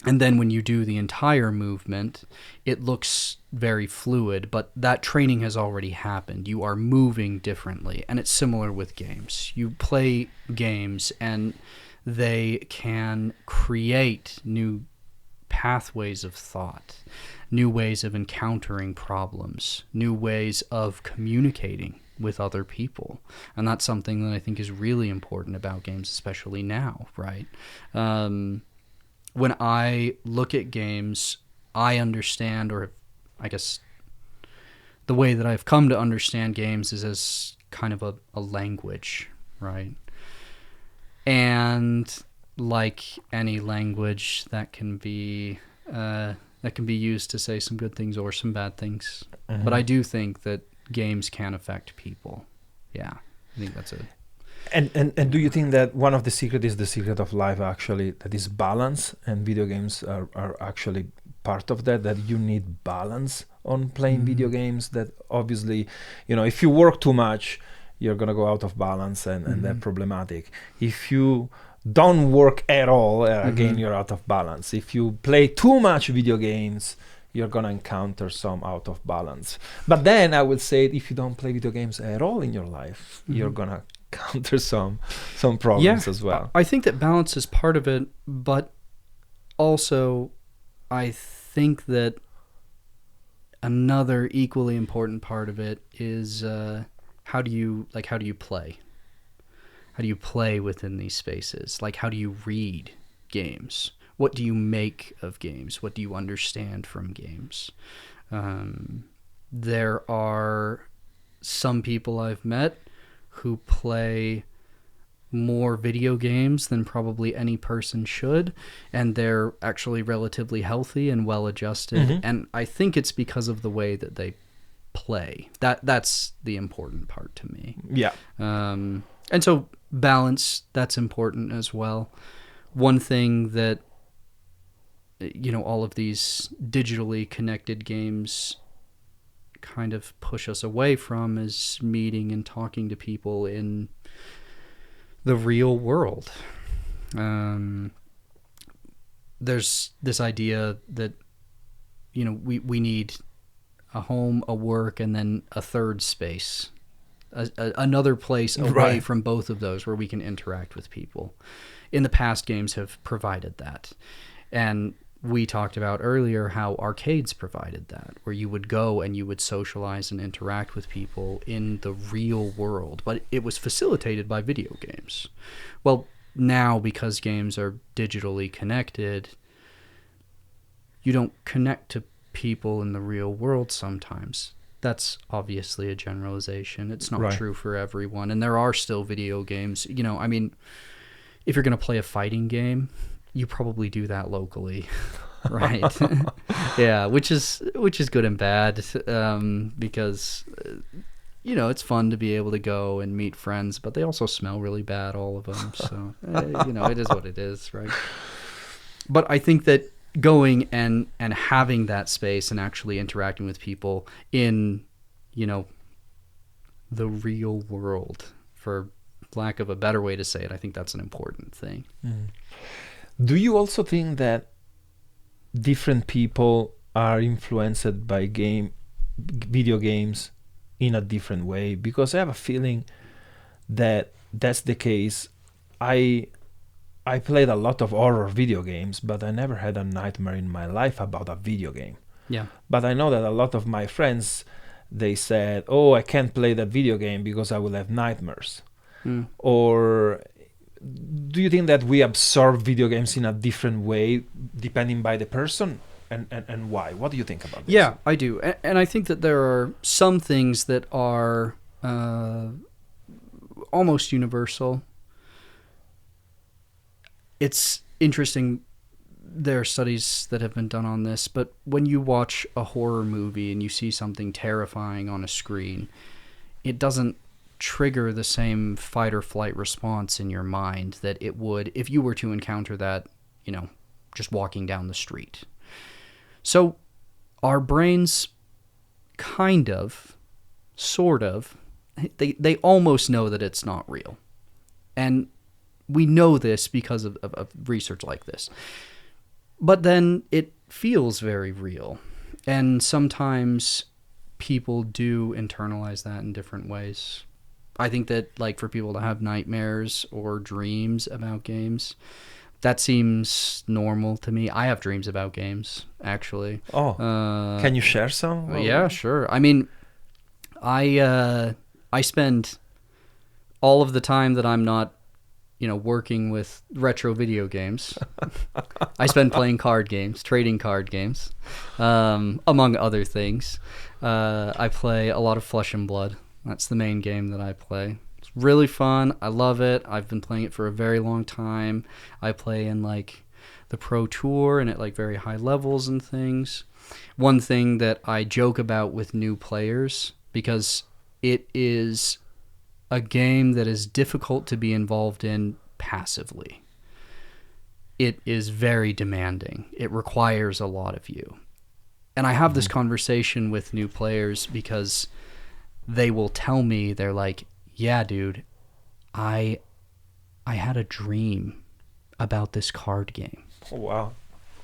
And then when you do the entire movement, it looks very fluid, but that training has already happened. You are moving differently, and it's similar with games. You play games, and they can create new pathways of thought, new ways of encountering problems, new ways of communicating with other people. And that's something that I think is really important about games, especially now, right? When I look at games, I understand, or I guess the way that I've come to understand games is as kind of a language, right? And like any language, that can be used to say some good things or some bad things. But I do think that games can affect people. Yeah, I think that's it. And do you think that one of the secret is the secret of life, actually, that is balance, and video games are actually part of that you need balance on playing video games? That obviously, if you work too much, you're going to go out of balance, and that's problematic. If you don't work at all, again, you're out of balance. If you play too much video games, you're going to encounter some out of balance. But then I would say, if you don't play video games at all in your life, you're going to counter some problems as well. I think that balance is part of it, but also I think that another equally important part of it is how do you play? How do you play within these spaces? Like, how do you read games? What do you make of games? What do you understand from games? There are some people I've met who play more video games than probably any person should, and they're actually relatively healthy and well-adjusted, and I think it's because of the way that they play. That's the important part to me. Yeah. And so balance, that's important as well. One thing that, all of these digitally connected games kind of push us away from is meeting and talking to people in the real world. There's this idea that, we need a home, a work, and then a third space, another place away from both of those where we can interact with people. In the past, games have provided that. And we talked about earlier how arcades provided that, where you would go and you would socialize and interact with people in the real world, but it was facilitated by video games. Well, now, because games are digitally connected, you don't connect to people in the real world sometimes. That's obviously a generalization. It's not true for everyone, and there are still video games. If you're going to play a fighting game, you probably do that locally, right? Yeah, which is good and bad, because it's fun to be able to go and meet friends, but they also smell really bad, all of them. So, it is what it is, right? But I think that going and having that space and actually interacting with people in, the real world, for lack of a better way to say it, I think that's an important thing. Mm. Do you also think that different people are influenced by video games in a different way? Because I have a feeling that that's the case. I played a lot of horror video games, but I never had a nightmare in my life about a video game. Yeah. But I know that a lot of my friends, they said, "Oh, I can't play that video game because I will have nightmares." Mm. Or do you think that we absorb video games in a different way depending by the person, and why? What do you think about this? Yeah, I do. And I think that there are some things that are almost universal. It's interesting, there are studies that have been done on this, but when you watch a horror movie and you see something terrifying on a screen, it doesn't trigger the same fight or flight response in your mind that it would if you were to encounter that, just walking down the street. So our brains kind of, sort of, they almost know that it's not real. And we know this because of research like this. But then it feels very real. And sometimes people do internalize that in different ways. I think that, like, for people to have nightmares or dreams about games, that seems normal to me. I have dreams about games, actually. Oh, can you share some? Yeah, sure. I mean, I spend all of the time that I'm not, working with retro video games. I spend playing card games, trading card games, among other things. I play a lot of Flesh and Blood. That's the main game that I play. It's really fun. I love it. I've been playing it for a very long time. I play in the Pro Tour and at very high levels and things. One thing that I joke about with new players, because it is a game that is difficult to be involved in passively. It is very demanding. It requires a lot of you. And I have this conversation with new players because they will tell me, they're like, "Yeah, dude, I had a dream about this card game." Oh, wow.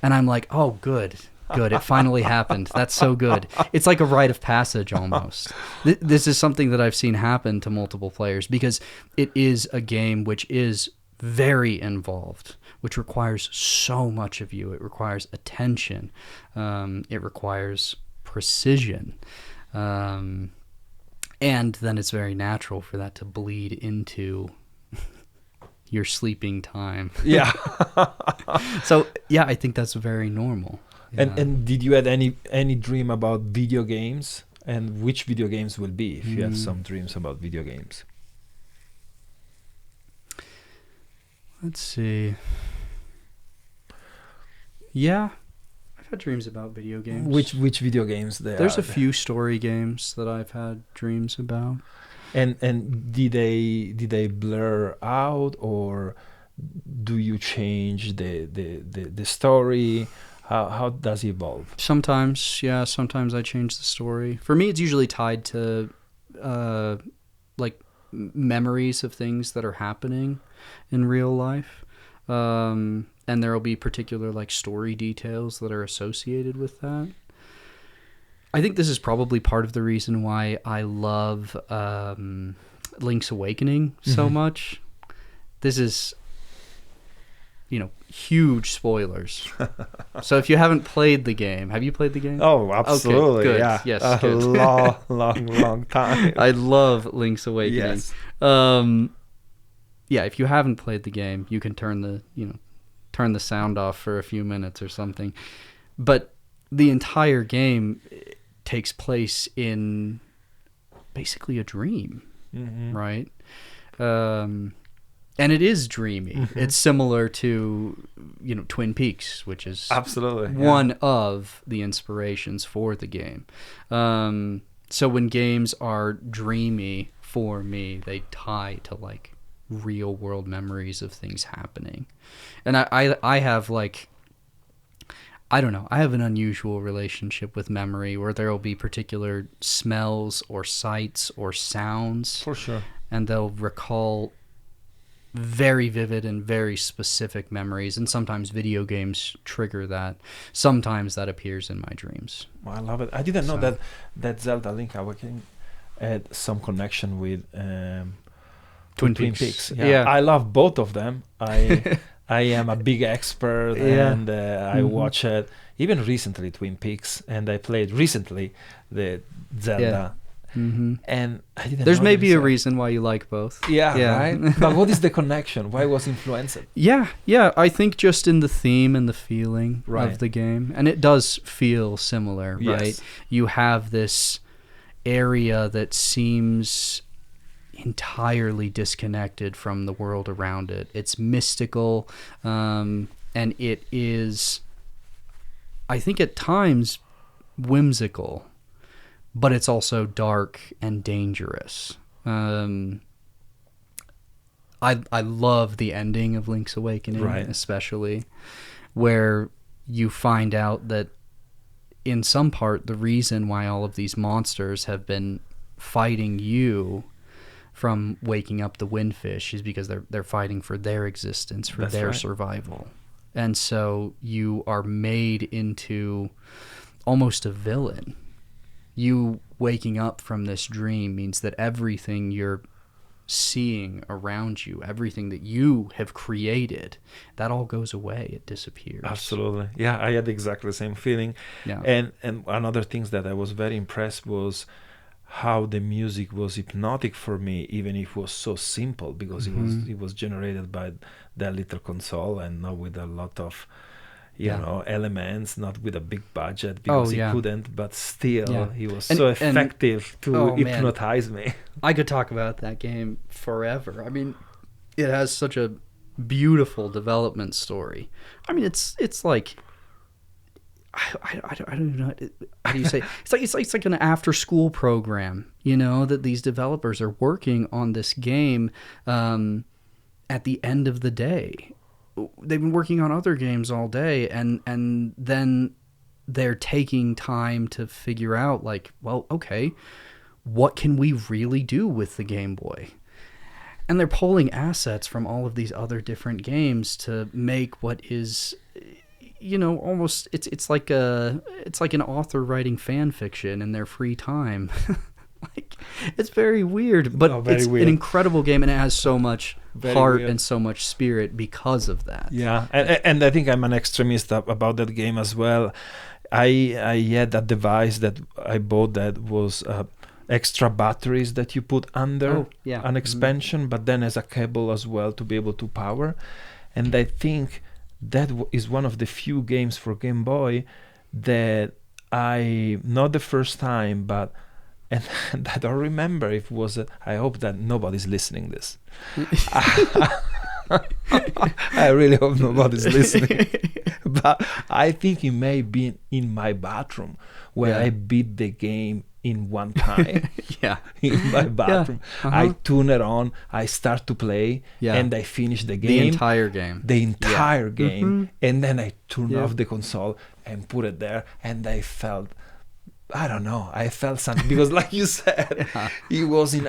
And I'm like, "Oh, good. It finally happened. That's so good." It's like a rite of passage almost. This is something that I've seen happen to multiple players because it is a game which is very involved, which requires so much of you. It requires attention. It requires precision. And then it's very natural for that to bleed into your sleeping time. Yeah. So, yeah, I think that's very normal. Yeah. And did you have any dream about video games? And which video games will be if you have some dreams about video games? Let's see. Yeah, I've had dreams about video games. Which video games there? There's a few story games that I've had dreams about. And did they blur out, or do you change the story? How does it evolve? Sometimes, yeah. Sometimes I change the story. For me, it's usually tied to memories of things that are happening in real life. And there will be particular story details that are associated with that. I think this is probably part of the reason why I love Link's Awakening so much. This is, huge spoilers. So if you haven't played the game, have you played the game? Oh, absolutely. Okay, good. Yeah. Yes, a good. long time. I love Link's Awakening. Yes. Yeah, if you haven't played the game, you can turn the sound off for a few minutes or something. But the entire game takes place in basically a dream, right? And it is dreamy. It's similar to, Twin Peaks, which is absolutely one of the inspirations for the game. So when games are dreamy for me, they tie to like real world memories of things happening. And I have like, I don't know, I have an unusual relationship with memory where there will be particular smells or sights or sounds, For sure. and they'll recall very vivid and very specific memories. And sometimes video games trigger that. Sometimes that appears in my dreams. Well, I love it. I didn't know So- that Zelda Link Awakening had some connection with Twin Twin Peaks. Peaks. Yeah. I love both of them. I am a big expert, Yeah. and I Mhm. watched even recently Twin Peaks, and I played recently the Zelda, Mm-hmm. and I didn't. There's know maybe there's a reason why you like both. Yeah, Yeah. right. But what is the connection? Why was influenced? Yeah, I think just in the theme and the feeling Right. of the game. And it does feel similar, right? Yes. You have this area that seems entirely disconnected from the world around it. It's mystical, and it is, I think at times, whimsical, but it's also dark and dangerous. I love the ending of Link's Awakening, Right. especially, where you find out that in some part the reason why all of these monsters have been fighting you from waking up the windfish is because they're fighting for their existence, for That's their right. survival. And so you are made into almost a villain. You waking up from this dream means that everything you're seeing around you, everything that you have created, that all goes away. It disappears. Absolutely. Yeah, I had exactly the same feeling. Yeah. And another things that I was very impressed was how the music was hypnotic for me, even if it was so simple, because Mhm. it was generated by that little console and not with a lot of Yeah. elements, not with a big budget, Oh, because yeah. he couldn't, but still Yeah. he was And- so and- effective to oh, man. hypnotize me. I could talk about that game forever. I mean, it has such a beautiful development story. I mean, it's like I don't even know how do you say it's like an after school program, you know, that these developers are working on this game at the end of the day. They've been working on other games all day, and then they're taking time to figure out, like, well, okay, what can we really do with the Game Boy? And they're pulling assets from all of these other different games to make what is, you know, almost it's like an author writing fan fiction in their free time. Like, it's very weird, but Oh, very it's weird. an incredible game, and it has so much Very heart weird. and so much spirit because of that. Yeah, and I think I'm an extremist about that game as well. I had a device that I bought that was extra batteries that you put under Oh, yeah. an Mhm. expansion, but then as a cable as well to be able to power. And I think that is one of the few games for Game Boy that not the first time, but and I don't remember if it was. I hope that nobody's listening this. I really hope nobody's listening. But I think it may be in my bathroom where Yeah. I beat the game in one time. Yeah. In my bathroom, Uh-huh. I tune it on, I start to play, Yeah. and I finish the The game, entire game. the entire game, Mhm. and then I turn Yeah. off the console and put it there, and I felt, I don't know, I felt something because, like you said, Yeah.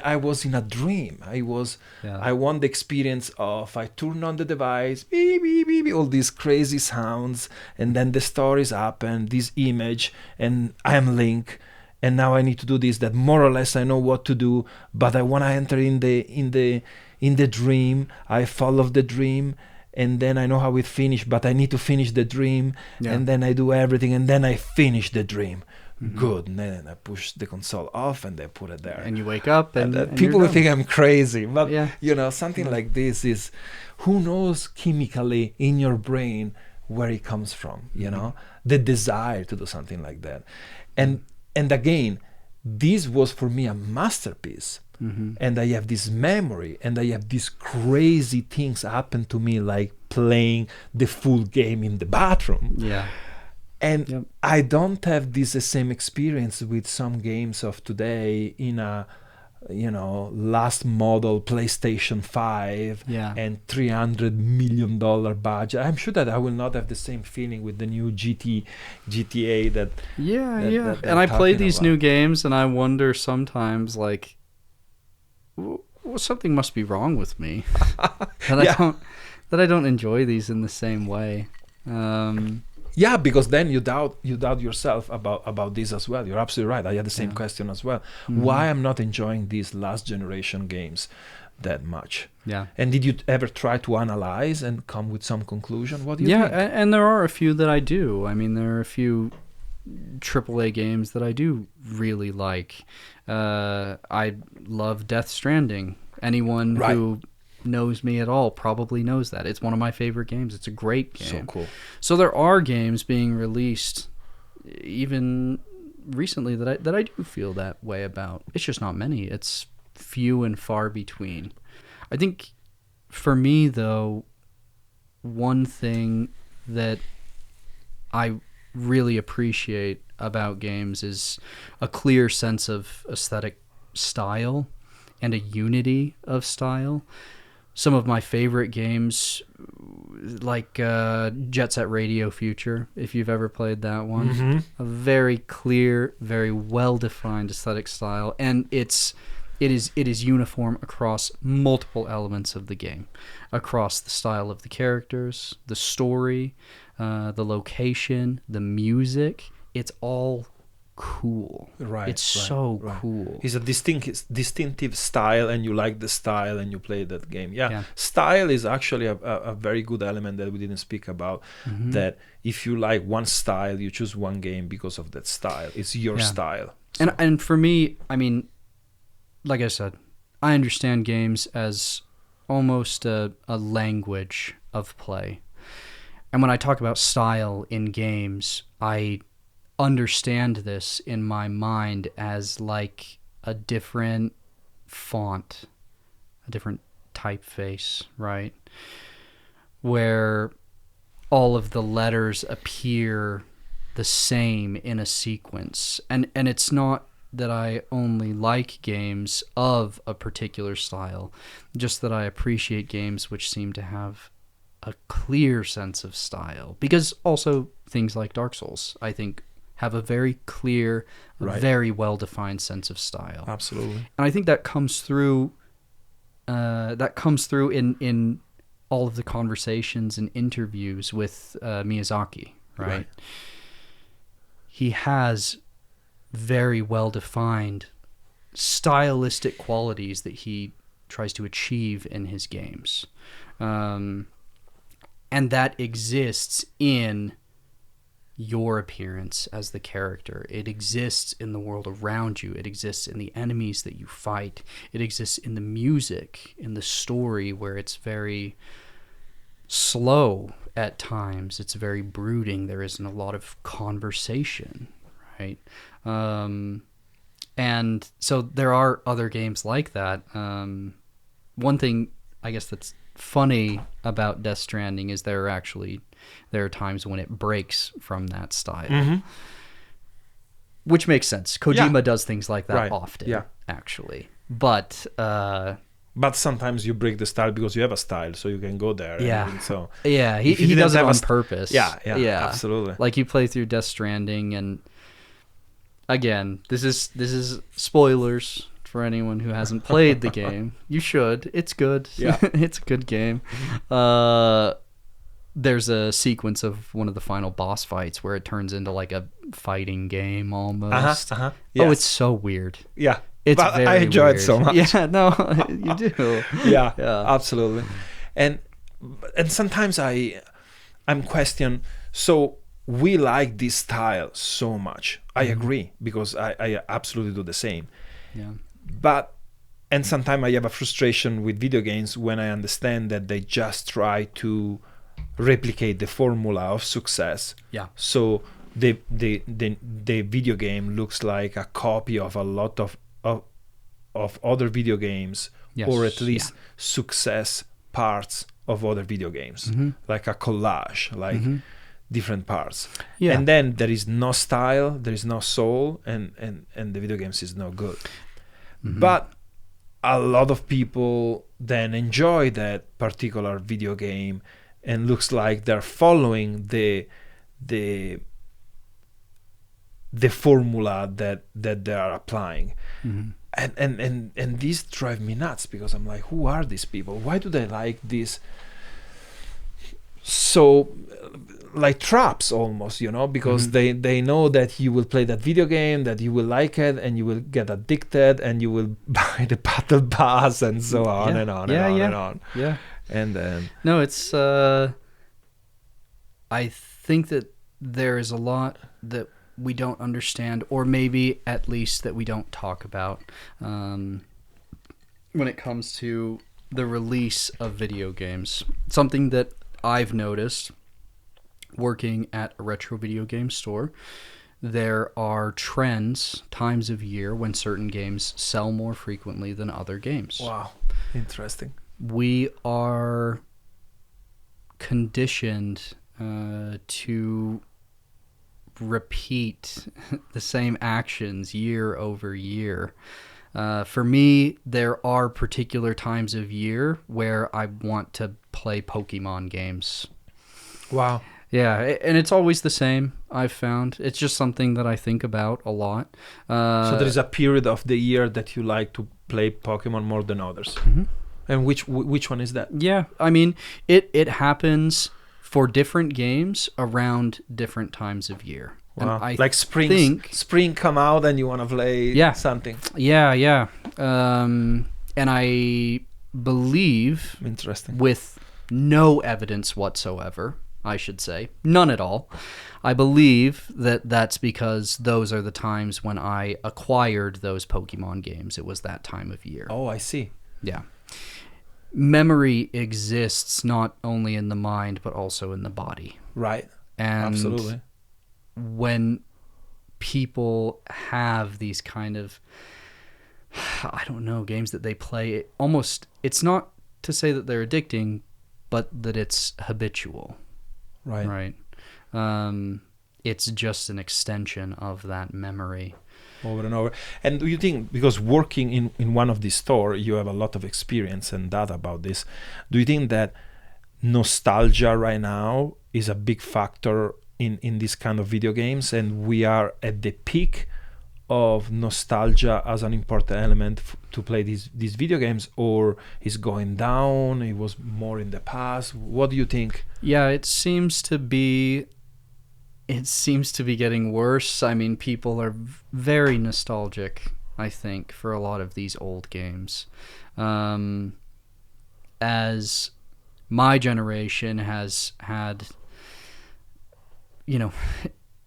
I was in a dream. Yeah. I want the experience of I turn on the device, beep, beep, beep, beep, all these crazy sounds, and then the stories happen, this image, and I am Link, and now I need to do this. That more or less I know what to do, but I want to enter in the dream. I follow the dream, and then I know how it finished, but I need to finish the dream, Yeah. and then I do everything, and then I finish the dream. Mhm. Good. And then I push the console off, and I put it there. And you wake up and, And and people you're will think done. I'm crazy, but Yeah. something like this is, who knows chemically in your brain where it comes from, the desire to do something like that. And again, this was for me a masterpiece. Mhm. And I have this memory, and I have these crazy things happen to me, like playing the full game in the bathroom. Yeah. And Yep. I don't have this same experience with some games of today in a, last model PlayStation 5 Yeah. and $300 million budget. I'm sure that I will not have the same feeling with the new GTA that. Yeah, that- yeah. that they're And I play talking these about. new games, and I wonder sometimes, like, something must be wrong with me that Yeah. I don't enjoy these in the same way. Yeah, because then you doubt yourself about this as well. You're absolutely right. I had the same Yeah. question as well. Mhm. Why I'm not enjoying these last generation games that much? Yeah. And did you ever try to analyze and come with some conclusion? What do you Yeah, think? and there are a few that I do. I mean, there are a few AAA games that I do really like. I love Death Stranding. Anyone Right. who knows me at all probably knows that. It's one of my favorite games. It's a great game. So cool. So there are games being released even recently that I do feel that way about. It's just not many. It's few and far between. I think for me, though, one thing that I really appreciate about games is a clear sense of aesthetic style and a unity of style. Some of my favorite games, like Jet Set Radio Future, if you've ever played that one, Mhm. a very clear, very well-defined aesthetic style, and it is uniform across multiple elements of the game, across the style of the characters, the story, the location, the music. It's all cool. Right. It's right, so right. cool. It's a distinctive style, and you like the style, and you play that game. Yeah, Yeah. style is actually a very good element that we didn't speak about. Mhm. That if you like one style, you choose one game because of that style. It's your Yeah. style. And for me, I mean, like I said, I understand games as almost a language of play. And when I talk about style in games, I understand this in my mind as like a different font, a different typeface, right? Where all of the letters appear the same in a sequence. And it's not that I only like games of a particular style, just that I appreciate games which seem to have a clear sense of style. Because also things like Dark Souls, I think, have a very clear, Right. very well-defined sense of style. Absolutely. And I think that comes through in all of the conversations and interviews with Miyazaki, right? He has very well-defined stylistic qualities that he tries to achieve in his games. And that exists in your appearance as the character. It exists in the world around you. It exists in the enemies that you fight. It exists in the music, in the story, where it's very slow at times. It's very brooding. There isn't a lot of conversation, right? And so there are other games like that. One thing, I guess, that's funny about Death Stranding is there are times when it breaks from that style, Mhm. which makes sense. Kojima Yeah. does things like that Right. often, Yeah. actually. But But sometimes you break the style because you have a style, so you can go there. Yeah. And so yeah, he If you didn't does it have a on st- purpose. yeah, absolutely. Like you play through Death Stranding, and again, this is spoilers for anyone who hasn't played the game. You should. It's good. Yeah. It's a good game. There's a sequence of one of the final boss fights where it turns into like a fighting game almost. Uh-huh. Oh, Yes. it's so weird. Yeah. It's But very I enjoy it weird. so much. Yeah, no, you do. Yeah, Yeah. absolutely. And sometimes I'm questioned. So we like this style so much. I agree, because I absolutely do the same. Yeah. But and sometimes I have a frustration with video games when I understand that they just try to replicate the formula of success. Yeah. So the video game looks like a copy of a lot of other video games, Yes, or at least yeah. success parts of other video games, Mhm. like a collage. Like different parts. Yeah. And then there is no style, there is no soul, and the video games is no good. But a lot of people then enjoy that particular video game, and looks like they're following the formula that they are applying. And these drive me nuts, because I'm like, who are these people? Why do they like this? So like traps almost, because they know that you will play that video game, that you will like it, and you will get addicted, and you will buy the battle pass, and so on and on and on. Yeah. And then No, it's I think that there is a lot that we don't understand, or maybe at least that we don't talk about when it comes to the release of video games. Something that I've noticed working at a retro video game store, there are trends, times of year when certain games sell more frequently than other games. wow, interesting. We are conditioned to repeat the same actions year over year. For me, there are particular times of year where I want to play Pokemon games. Wow. Yeah, and it's always the same, I've found. It's just something that I think about a lot. So there is a period of the year that you like to play Pokemon more than others. And which one is that? Yeah, I mean, it happens for different games around different times of year. Wow. And I like spring come out and you want to play something. Yeah. And I believe, Interesting. with no evidence whatsoever, I should say, none at all, I believe that that's because those are the times when I acquired those Pokemon games. It was that time of year. Oh, I see. Yeah. Memory exists not only in the mind, but also in the body. Right. And absolutely. When people have these kind of, I don't know, games that they play, it's not to say that they're addicting, but that it's habitual. Right. It's just an extension of that memory. Over and over. And do you think, because working in one of these stores, you have a lot of experience and data about this, do you think that nostalgia right now is a big factor in this kind of video games, and we are at the peak of nostalgia as an important element to play these video games, or is going down? It was more in the past. What do you think? Yeah, it seems to be getting worse. I mean, people are very nostalgic, I think, for a lot of these old games. As my generation has had,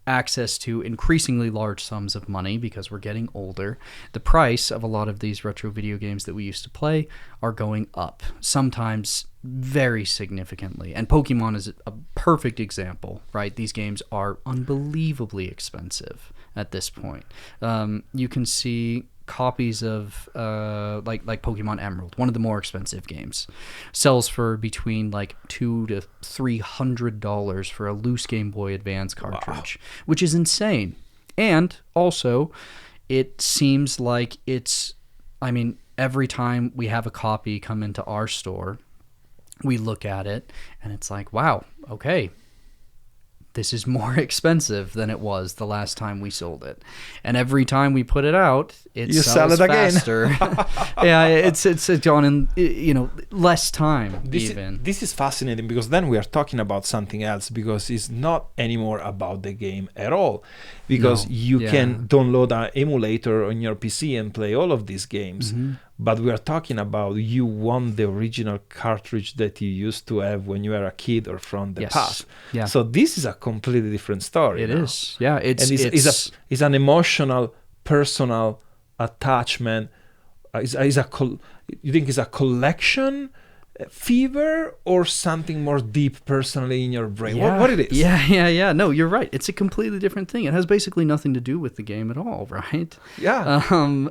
access to increasingly large sums of money because we're getting older, the price of a lot of these retro video games that we used to play are going up, sometimes very significantly. And Pokemon is a perfect example, right? These games are unbelievably expensive at this point. You can see copies of like Pokemon Emerald, one of the more expensive games, sells for between like $200 to $300 for a loose Game Boy Advance cartridge, which is insane. And also, it seems like every time we have a copy come into our store, we look at it and it's like, wow, okay, this is more expensive than it was the last time we sold it. And every time we put it out, it sells faster. Yeah, it's gone in, less time even. This is fascinating, because then we are talking about something else, because it's not anymore about the game at all. Because you can download an emulator on your PC and play all of these games. Mm-hmm. But we are talking about you want the original cartridge that you used to have when you were a kid or from the past. Yeah. So this is a completely different story. It is. Yeah. It's an emotional, personal attachment. You think it's a collection fever or something more deep personally in your brain? Yeah. What it is? Yeah. No, you're right. It's a completely different thing. It has basically nothing to do with the game at all, right? Yeah.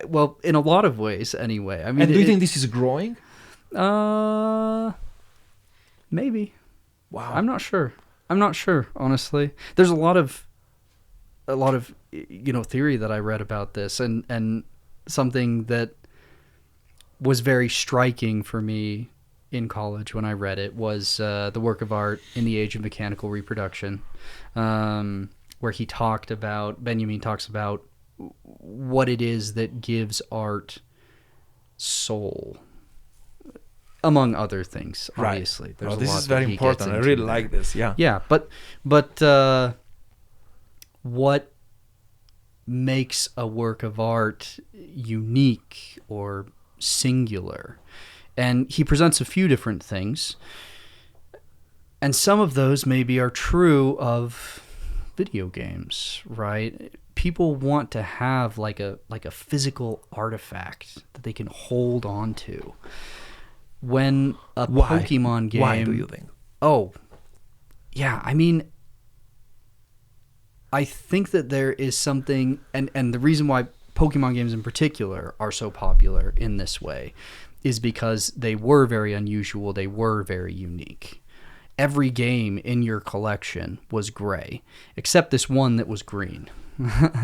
Well, in a lot of ways, anyway. I mean, and do you think this is growing? Maybe. Wow. I'm not sure. I'm not sure, honestly. There's a lot of theory that I read about this, and something that was very striking for me in college when I read it was the work of art in the age of mechanical reproduction, where Benjamin talks about what it is that gives art soul, among other things. Obviously, right. there's a this lot is very that he important. gets I really into like there. this. Yeah. Yeah, but what makes a work of art unique or singular? And he presents a few different things, and some of those maybe are true of video games, right? People want to have like a physical artifact that they can hold on to. When a Pokemon game... Why do you think? Oh, yeah, I mean, I think that there is something, and the reason why Pokemon games in particular are so popular in this way is because they were very unusual, they were very unique. Every game in your collection was gray, except this one that was green.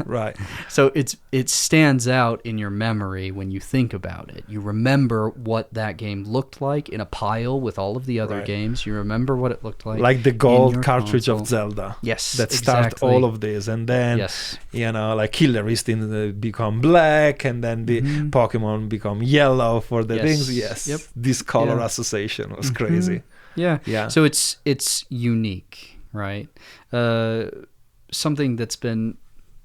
Right. So it stands out in your memory when you think about it. You remember what that game looked like in a pile with all of the other games. You remember what it looked like the gold cartridge console. of Zelda. Yes, that started exactly. all of this, and then like Killer Instinct become black, and then the Pokemon become yellow for the things. Yes, Yep. This color association was crazy. Yeah. Yeah. So it's unique, right? Something that's been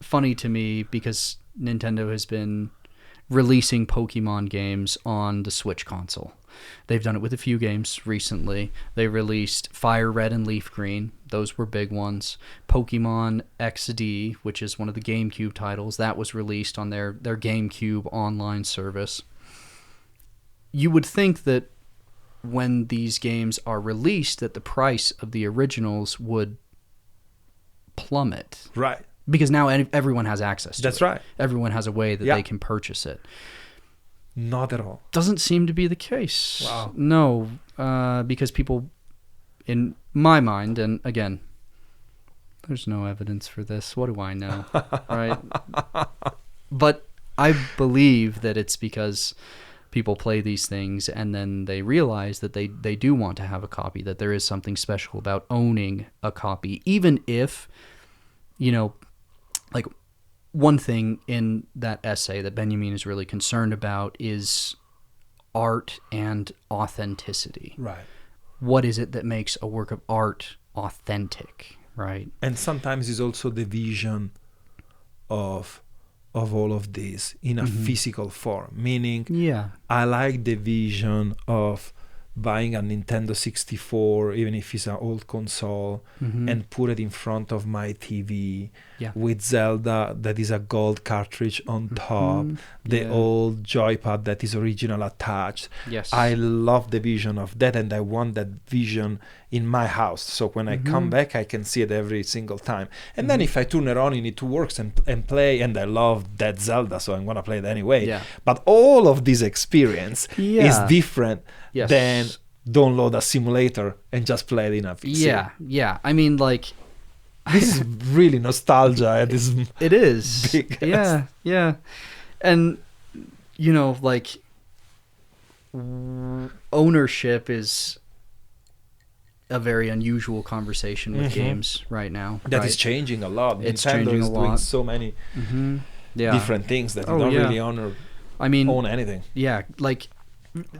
funny to me because Nintendo has been releasing Pokemon games on the Switch console. They've done it with a few games recently. They released Fire Red and Leaf Green. Those were big ones. Pokemon XD, which is one of the GameCube titles, that was released on their GameCube online service. You would think that when these games are released, that the price of the originals would plummet. Right. Because now everyone has access to it. That's right. Everyone has a way that they can purchase it. Not at all. Doesn't seem to be the case. Wow. No, because people, in my mind, and again, there's no evidence for this. What do I know? Right? But I believe that it's because people play these things and then they realize that they do want to have a copy, that there is something special about owning a copy, even if, like one thing in that essay that Benjamin is really concerned about is art and authenticity. Right. What is it that makes a work of art authentic, right? And sometimes it's also the vision of all of this in a physical form, meaning I like the vision of buying a Nintendo 64, even if it's an old console, and put it in front of my TV with Zelda that is a gold cartridge on top, the old joypad that is original attached. Yes. I love the vision of that, and I want that vision in my house. So when I come back, I can see it every single time. And then if I turn it on, it works and play, and I love that Zelda, so I'm going to play it anyway. Yeah. But all of this experience is different than download a simulator and just play it in a PC. Yeah. I mean, like, this is really nostalgia. It is. Big Yeah. And, like, ownership is a very unusual conversation with games right now. That is changing a lot. It's Nintendo changing is a lot. doing so many different things that you don't really own anything. Yeah, like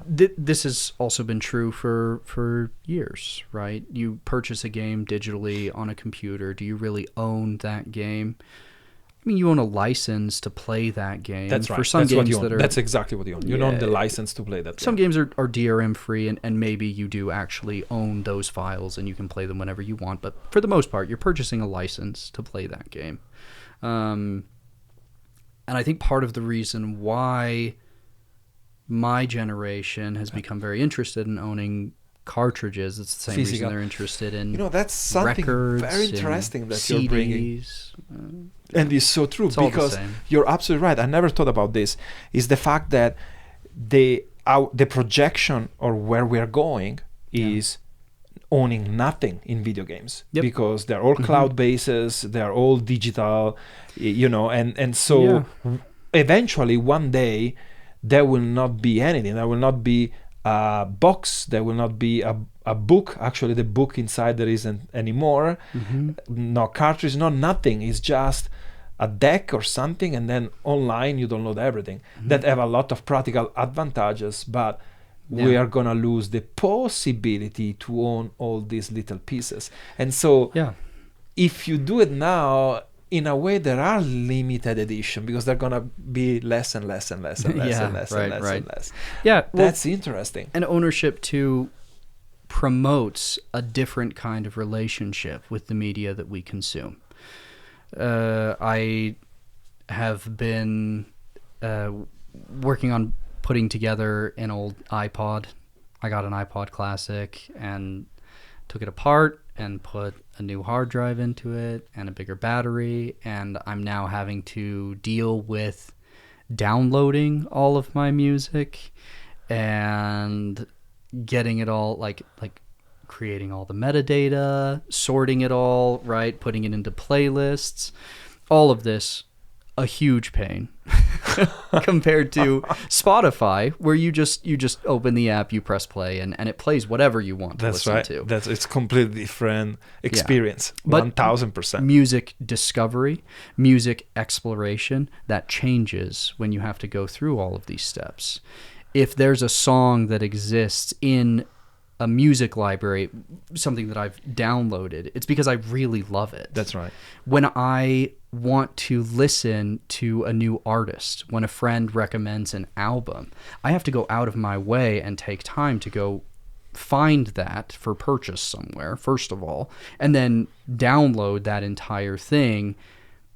this has also been true for years, right? You purchase a game digitally on a computer. Do you really own that game? I mean, you own a license to play that game. That's right. For some games that are, that's exactly what you own. You own the license to play that game. Some games are DRM free, and maybe you do actually own those files and you can play them whenever you want. But for the most part, you're purchasing a license to play that game. And I think part of the reason why my generation has become very interested in owning cartridges, it's the same reason they're interested in that's something records, very interesting that CDs, you're bringing. And it's so true, because you're absolutely right. I never thought about this. Is the fact that the projection or where we're going is owning nothing in video games, Yep. because they're all cloud bases, they're all digital, and so eventually one day there will not be anything. There will not be a box, there will not be a book. Actually, the book inside there isn't anymore. No cartridge, no nothing. It's just a deck or something, and then online you download everything. That have a lot of practical advantages, but we are gonna lose the possibility to own all these little pieces. And so if you do it now, in a way there are limited edition, because they're gonna be less and less and less and less and less and less and less. Yeah, well, that's interesting. And ownership too promotes a different kind of relationship with the media that we consume. I have been working on putting together an old iPod. I got an iPod Classic and took it apart and put a new hard drive into it and a bigger battery, and I'm now having to deal with downloading all of my music and getting it all, like creating all the metadata, sorting it all, right, putting it into playlists. All of this, a huge pain compared to Spotify, where you just open the app, you press play, and it plays whatever you want to listen to. It's completely different experience. 1000%. Music discovery, music exploration, that changes when you have to go through all of these steps. If there's a song that exists in a music library, something that I've downloaded, it's because I really love it. That's right. When I want to listen to a new artist, when a friend recommends an album, I have to go out of my way and take time to go find that for purchase somewhere, first of all, and then download that entire thing.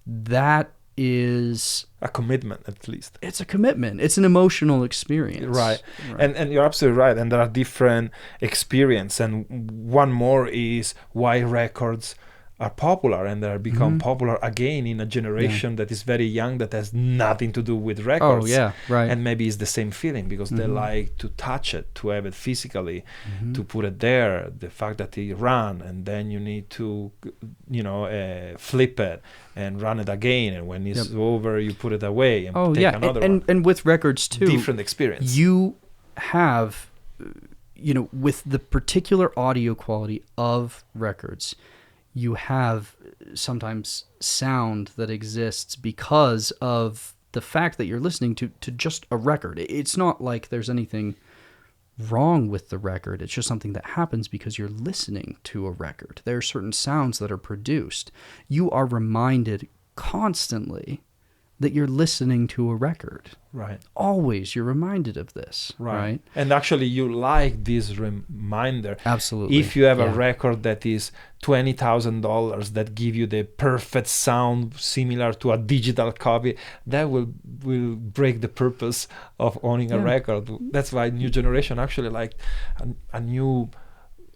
That is a commitment, at least. It's a commitment. It's an emotional experience. Right. And you're absolutely right. And there are different experience. And one more is why records are popular, and they're become popular again in a generation that is very young, that has nothing to do with records. Oh, yeah, right. And maybe it's the same feeling, because they like to touch it, to have it physically, to put it there, the fact that it run, and then you need to, flip it and run it again, and when it's over, you put it away and take another one. And with records too, different experience. You have, with the particular audio quality of records, you have sometimes sound that exists because of the fact that you're listening to just a record. It's not like there's anything wrong with the record. It's just something that happens because you're listening to a record. There are certain sounds that are produced. You are reminded constantly that you're listening to a record. Right. Always you're reminded of this. Right. And actually you like this reminder. Absolutely. If you have a record that is $20,000 that give you the perfect sound similar to a digital copy, that will break the purpose of owning a record. That's why new generation actually like a new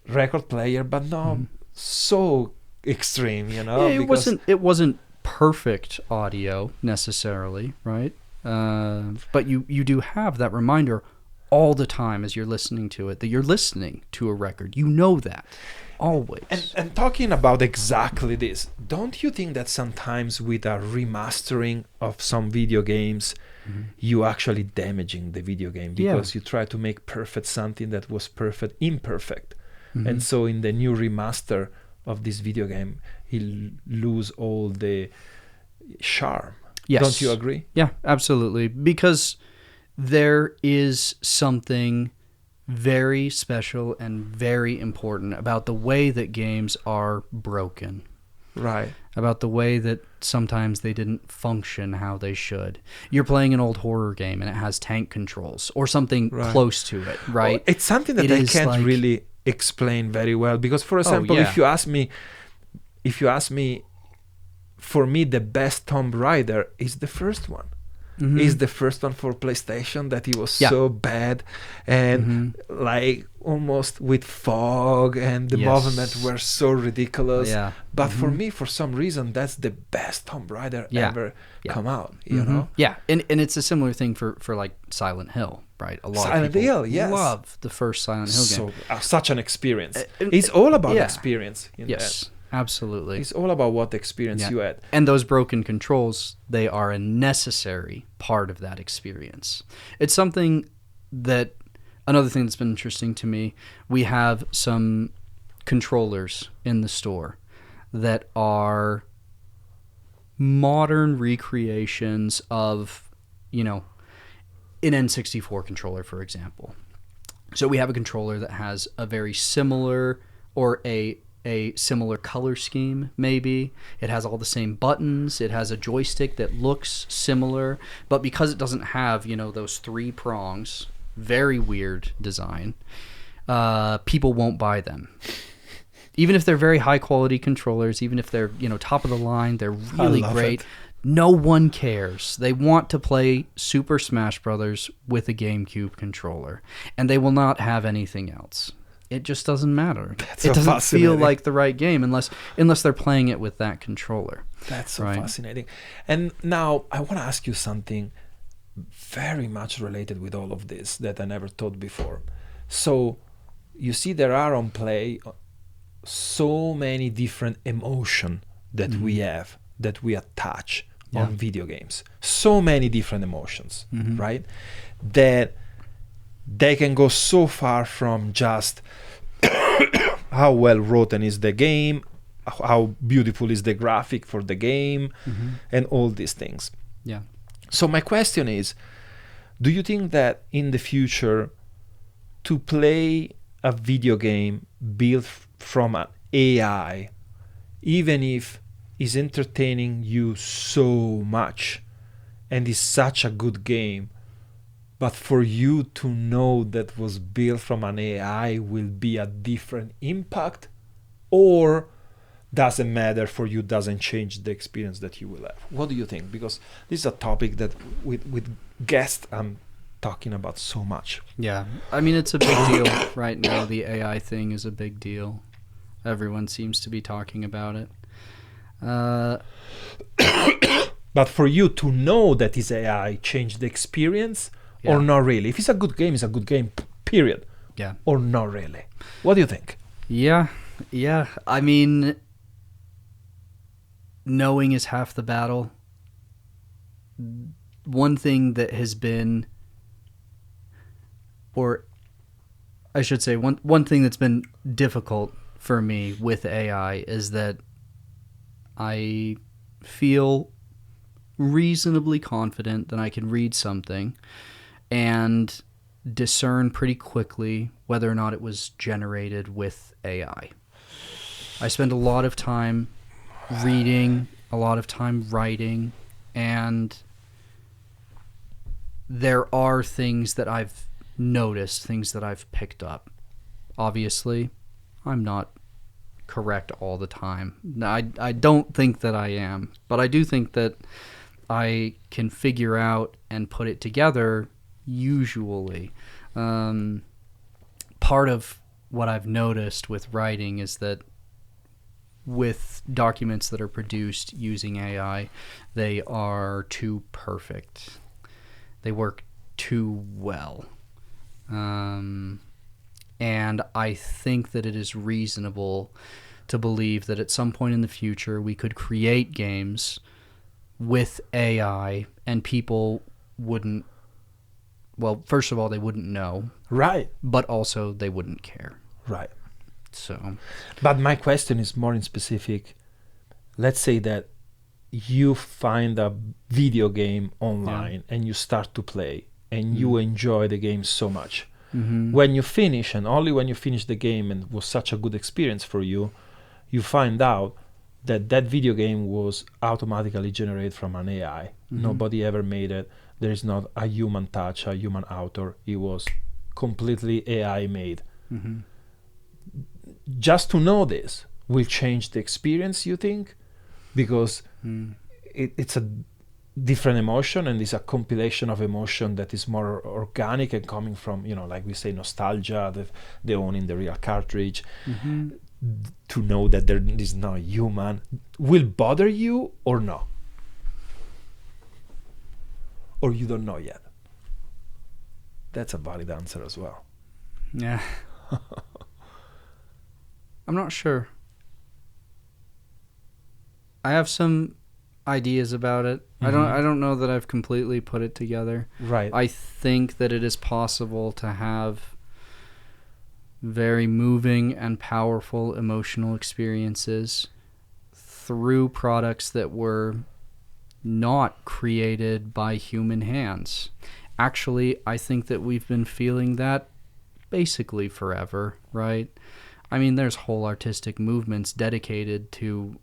record player, but not so extreme, Yeah, it wasn't perfect audio necessarily, right? But you do have that reminder all the time as you're listening to it that you're listening to a record. You know that always. And talking about exactly this, don't you think that sometimes with a remastering of some video games, you actually damaging the video game, because you try to make perfect something that was perfect imperfect, and so in the new remaster of this video game, he'll lose all the charm. Yes. Don't you agree? Yeah, absolutely. Because there is something very special and very important about the way that games are broken. Right. About the way that sometimes they didn't function how they should. You're playing an old horror game and it has tank controls or something close to it, right? Well, it's something that I can't really explain very well, because, for example, if you ask me, for me the best Tomb Raider is the first one. Is the first one for PlayStation, that it was so bad and like almost with fog, and the movements were so ridiculous. But for me, for some reason, that's the best Tomb Raider ever come out, you know? Yeah, and it's a similar thing for like Silent Hill, right? A lot Silent of people Hill, yes. love the first Silent Hill game. So such an experience. It's all about yeah. experience. In Yes, absolutely. it's all about what experience Yeah. you had. And those broken controls, they are a necessary part of that experience. It's something that, another thing that's been interesting to me, we have some controllers in the store that are modern recreations of, you know, an N64 controller, for example. So we have a controller that has a very similar, or a similar color scheme, maybe. It has all the same buttons. It has a joystick that looks similar. But because it doesn't have, you know, those 3 prongs, very weird design, people won't buy them. Even if they're very high quality controllers, even if they're, you know, top of the line, they're really great. It. No one cares. They want to play Super Smash Brothers with a GameCube controller, and they will not have anything else. It just doesn't matter. It doesn't feel like the right game unless they're playing it with that controller. That's so fascinating. And now I want to ask you something very much related with all of this that I never thought before. So you see, there are on play so many different emotion that we have, that we attach on video games. So many different emotions, right? That they can go so far from just how well written is the game, how beautiful is the graphic for the game, and all these things. Yeah. So my question is, do you think that in the future, to play a video game built from an AI, even if is entertaining you so much and is such a good game, but for you to know that was built from an AI will be a different impact, or doesn't matter for you, doesn't change the experience that you will have? What do you think? Because this is a topic that with guests I'm talking about so much. Yeah. I mean, it's a big deal right now. The AI thing is a big deal. Everyone seems to be talking about it. But for you to know that is AI changed the experience, or not really? If it's a good game, it's a good game, period. Yeah. Or not really? What do you think? Yeah. I mean, knowing is half the battle. One thing that has been, or I should say, one thing that's been difficult for me with AI is that I feel reasonably confident that I can read something and discern pretty quickly whether or not it was generated with AI. I spend a lot of time reading, a lot of time writing, and there are things that I've noticed, things that I've picked up. Obviously, I'm not correct all the time. I don't think that I am, but I do think that I can figure out and put it together usually. Part of what I've noticed with writing is that with documents that are produced using AI, they are too perfect. They work too well. And I think that it is reasonable to believe that at some point in the future we could create games with AI and people wouldn't, well, first of all, they wouldn't know. Right. But also they wouldn't care. Right. So. But my question is more in specific. Let's say that you find a video game online and you start to play and you enjoy the game so much. When you finish, and only when you finish the game and it was such a good experience for you, you find out that that video game was automatically generated from an AI. Nobody ever made it. There is not a human touch, a human author. It was completely AI made. Just to know this will change the experience, you think? Because it's a different emotion, and it's a compilation of emotion that is more organic and coming from, like we say, nostalgia, the owning the real cartridge. To know that there is no human will bother you or no? Or you don't know yet? That's a valid answer as well. Yeah. I'm not sure. I have some ideas about it. I don't know that I've completely put it together. Right. I think that it is possible to have very moving and powerful emotional experiences through products that were not created by human hands. Actually, I think that we've been feeling that basically forever, right? I mean, there's whole artistic movements dedicated to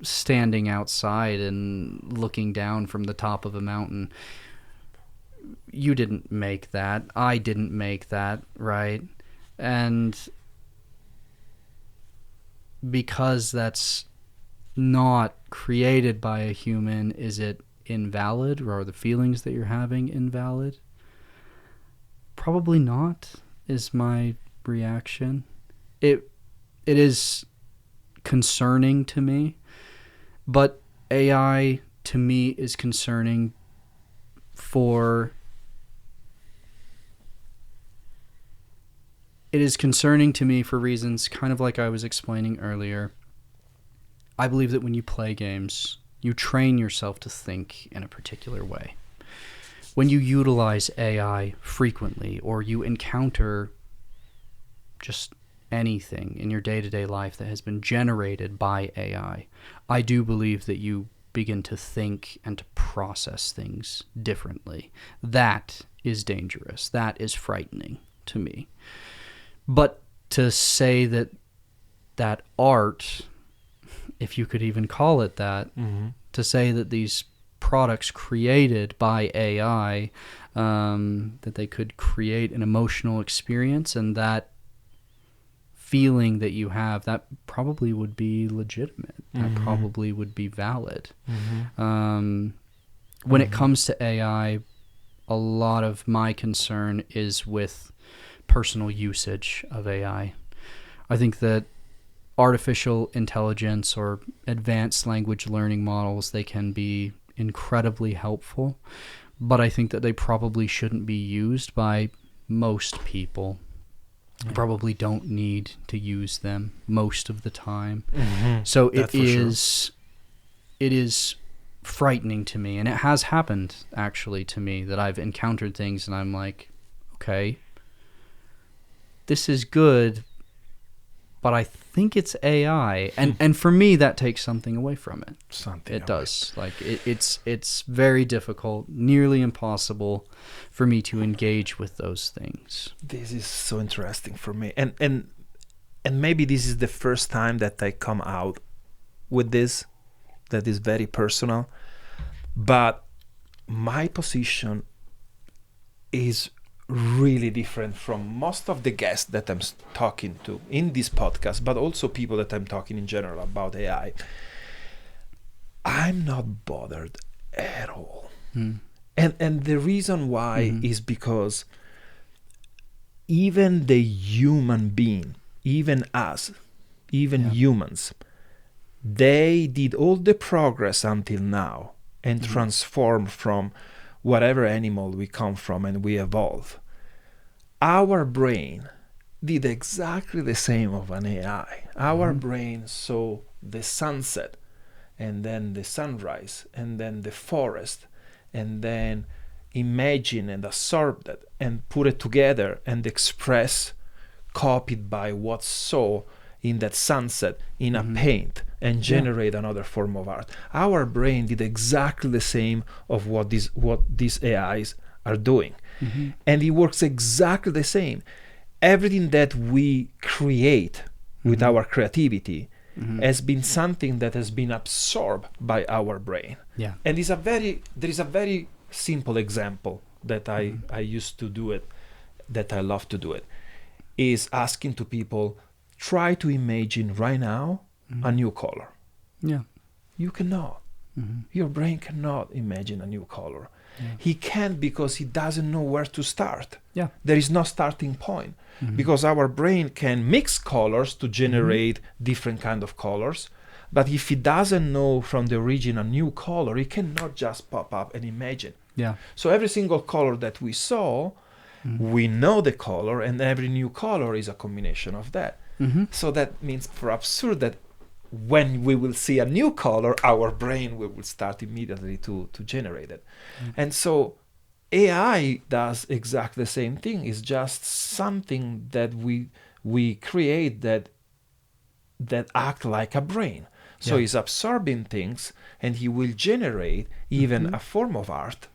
standing outside and looking down from the top of a mountain. You didn't make that. I didn't make that, right? And because that's not created by a human, is it invalid, or are the feelings that you're having invalid? Probably not, is my reaction. It is concerning to me, but AI to me is concerning for reasons kind of like I was explaining earlier. I believe that when you play games, you train yourself to think in a particular way. When you utilize AI frequently, or you encounter just anything in your day-to-day life that has been generated by AI, I do believe that you begin to think and to process things differently. That is dangerous. That is frightening to me. But to say that art, if you could even call it that, to say that these products created by AI, that they could create an emotional experience, and that feeling that you have, that probably would be legitimate. That probably would be valid. When it comes to AI, a lot of my concern is with personal usage of AI. I think that artificial intelligence or advanced language learning models, they can be incredibly helpful, but I think that they probably shouldn't be used by most people. Probably don't need to use them most of the time. So it is frightening to me, and it has happened actually to me that I've encountered things and I'm like, okay, this is good, but I think it's AI, and for me that takes something away from it. It does. Like it's very difficult, nearly impossible for me to engage with those things. This is so interesting for me, and maybe this is the first time that I come out with this, that is very personal, but my position is really different from most of the guests that I'm talking to in this podcast, but also people that I'm talking in general about AI. I'm not bothered at all. And the reason why is because even the human being, even us, even humans, they did all the progress until now and transformed from whatever animal we come from, and we evolve. Our brain did exactly the same of an AI. Our brain saw the sunset, and then the sunrise, and then the forest, and then imagine and absorb that and put it together and express, copied by what saw in that sunset in a paint, and generate another form of art. Our brain did exactly the same of what these AIs are doing. And it works exactly the same. Everything that we create with our creativity has been something that has been absorbed by our brain. And there is a very simple example that I used to do it, that I love to do it, is asking to people, try to imagine right now a new color. You cannot. Your brain cannot imagine a new color. He can't, because he doesn't know where to start. There is no starting point, because our brain can mix colors to generate different kind of colors, but if he doesn't know from the origin a new color, he cannot just pop up and imagine. Yeah. So every single color that we saw, we know the color, and every new color is a combination of that. Mm-hmm. So that means for absurd that when we will see a new color, our brain will start immediately to generate it. And so AI does exactly the same thing. It's just something that we create that act like a brain. So he's absorbing things, and he will generate even a form of art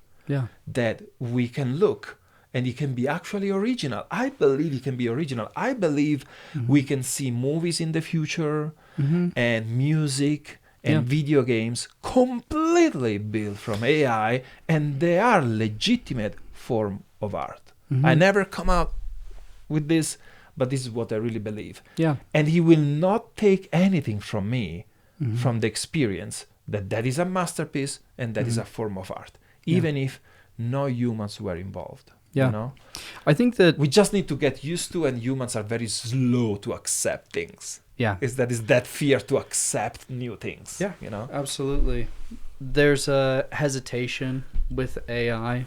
that we can look, and it can be actually original. I believe it can be original. I believe we can see movies in the future and music and video games completely built from AI, and they are legitimate form of art. I never come out with this, but this is what I really believe. Yeah. And he will not take anything from me, from the experience that is a masterpiece and that is a form of art, even if no humans were involved. Yeah. You know? I think that We just need to get used to, and humans are very slow to accept things. Is that fear to accept new things. Yeah. You know? Absolutely. There's a hesitation with AI.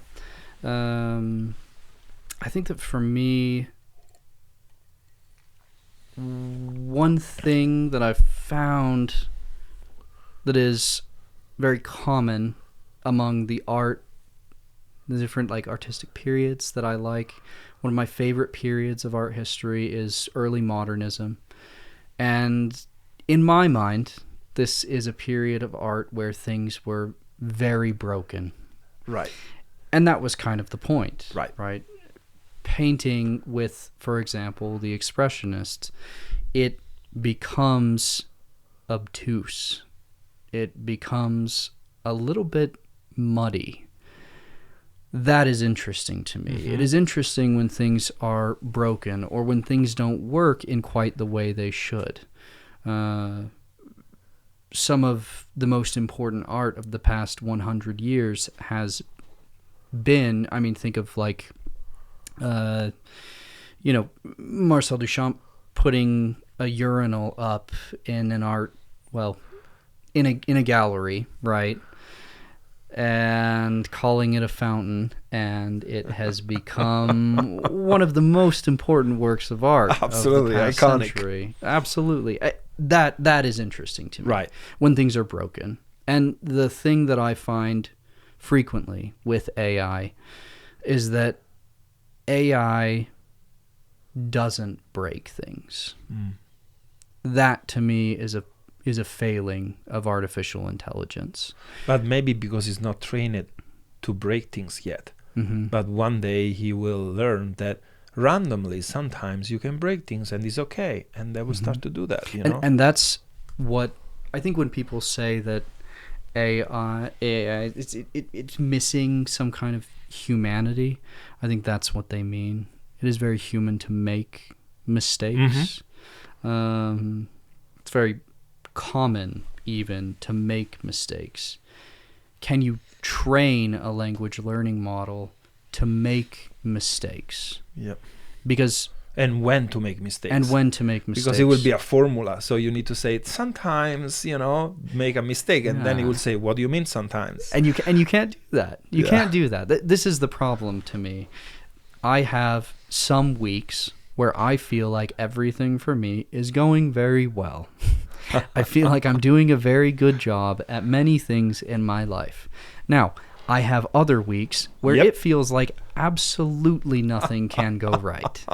I think that for me, one thing that I've found that is very common among the different like artistic periods that I like. One of my favorite periods of art history is early modernism. And in my mind, this is a period of art where things were very broken. Right. And that was kind of the point. Right. Painting with, for example, the Expressionists, it becomes obtuse. It becomes a little bit muddy. That is interesting to me. It is interesting when things are broken or when things don't work in quite the way they should. Some of the most important art of the past 100 years has been, I mean, think of like, Marcel Duchamp putting a urinal up in an art, well, in a gallery, right? And calling it a fountain, and it has become one of the most important works of art. Absolutely, of the past iconic. Century. Absolutely, that is interesting to me. Right. When things are broken, and the thing that I find frequently with AI is that AI doesn't break things. That to me is a failing of artificial intelligence. But maybe because he's not trained to break things yet. But one day he will learn that randomly sometimes you can break things and it's okay, and they will start to do that. You know, and that's what I think when people say that AI it's missing some kind of humanity. I think that's what they mean. It is very human to make mistakes. It's very common even to make mistakes. Can you train a language learning model to make mistakes? Yep. And when to make mistakes. Because it will be a formula. So you need to say sometimes, make a mistake, and then it will say, what do you mean sometimes? And you can't do that. You can't do that. This is the problem to me. I have some weeks where I feel like everything for me is going very well. I feel like I'm doing a very good job at many things in my life. Now, I have other weeks where it feels like absolutely nothing can go right.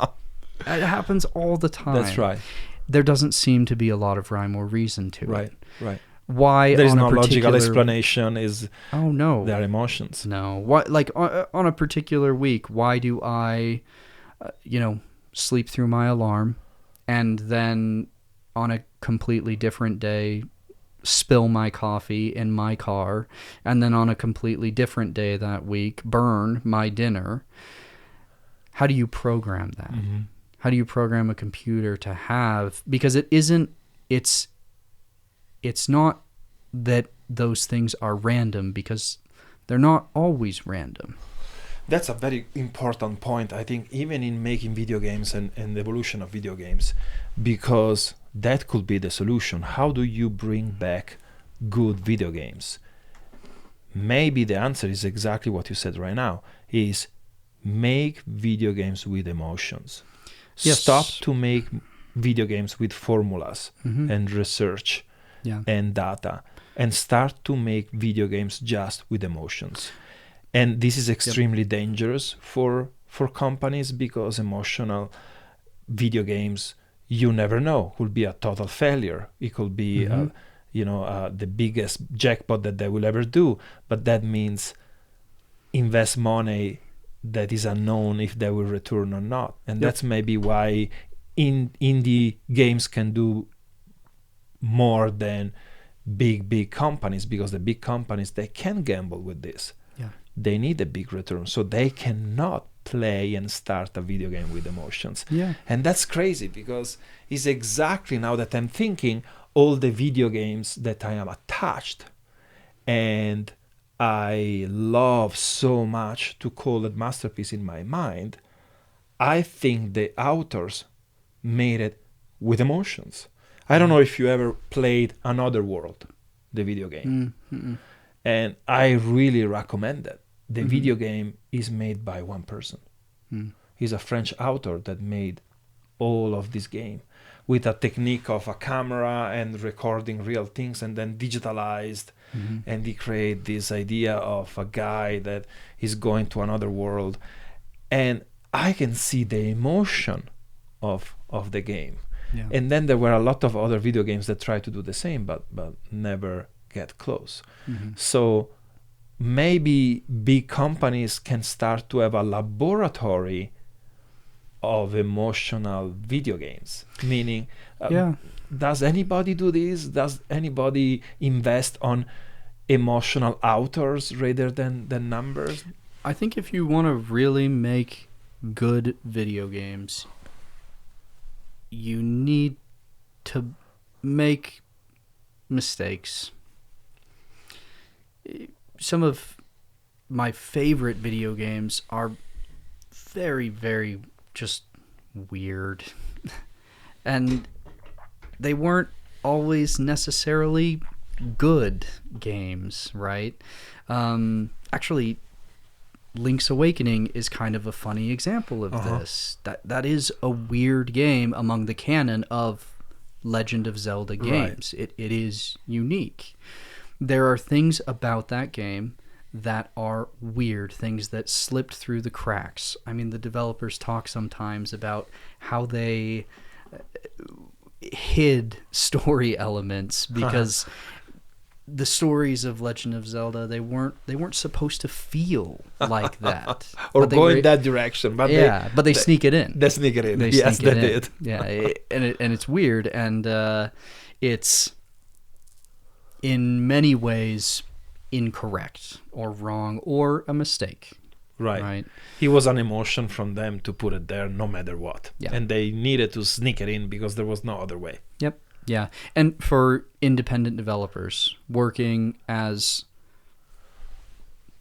It happens all the time. That's right. There doesn't seem to be a lot of rhyme or reason to it. Right. Why there is on no a particular logical explanation. Is their emotions? No. What, like on a particular week? Why do I, sleep through my alarm, and then on a completely different day spill my coffee in my car, and then on a completely different day that week burn my dinner? How do you program that? How do you program a computer to have, because it's not that those things are random, because they're not always random. That's a very important point, I think, even in making video games and the evolution of video games, because that could be the solution. How do you bring back good video games? maybe the answer is exactly what you said right now, is make video games with emotions. Yes. Stop to make video games with formulas and research and data, and start to make video games just with emotions. And this is extremely dangerous for companies, because emotional video games, you never know, could be a total failure. It could be the biggest jackpot that they will ever do, but that means invest money that is unknown if they will return or not. And that's maybe why indie games can do more than big companies, because the big companies, they can gamble with this. They need a big return, so they cannot play and start a video game with emotions. And that's crazy, because it's exactly, now that I'm thinking, all the video games that I am attached and I love so much to call it masterpiece in my mind, I think the authors made it with emotions. I don't know if you ever played Another World, the video game. And I really recommend it. The video game is made by one person. He's a French author that made all of this game with a technique of a camera and recording real things and then digitalized. And he created this idea of a guy that is going to another world. And I can see the emotion of the game. And then there were a lot of other video games that try to do the same, but never get close. So maybe big companies can start to have a laboratory of emotional video games, meaning does anybody do this? Does anybody invest on emotional authors rather than numbers? I think if you want to really make good video games, you need to make mistakes. Some of my favorite video games are very, very just weird. And they weren't always necessarily good games, right? Actually, Link's Awakening is kind of a funny example of this. That is a weird game among the canon of Legend of Zelda games. It is unique. There are things about that game that are weird, things that slipped through the cracks. I mean, the developers talk sometimes about how they hid story elements because the stories of Legend of Zelda, they weren't supposed to feel like that. Or go in that direction. But but they sneak it in. They sneak it in. Yes, they did. Yeah, and it's weird, and it's in many ways incorrect or wrong or a mistake. Right. It was an emotion from them to put it there no matter what. Yeah. And they needed to sneak it in because there was no other way. Yep. Yeah. And for independent developers working as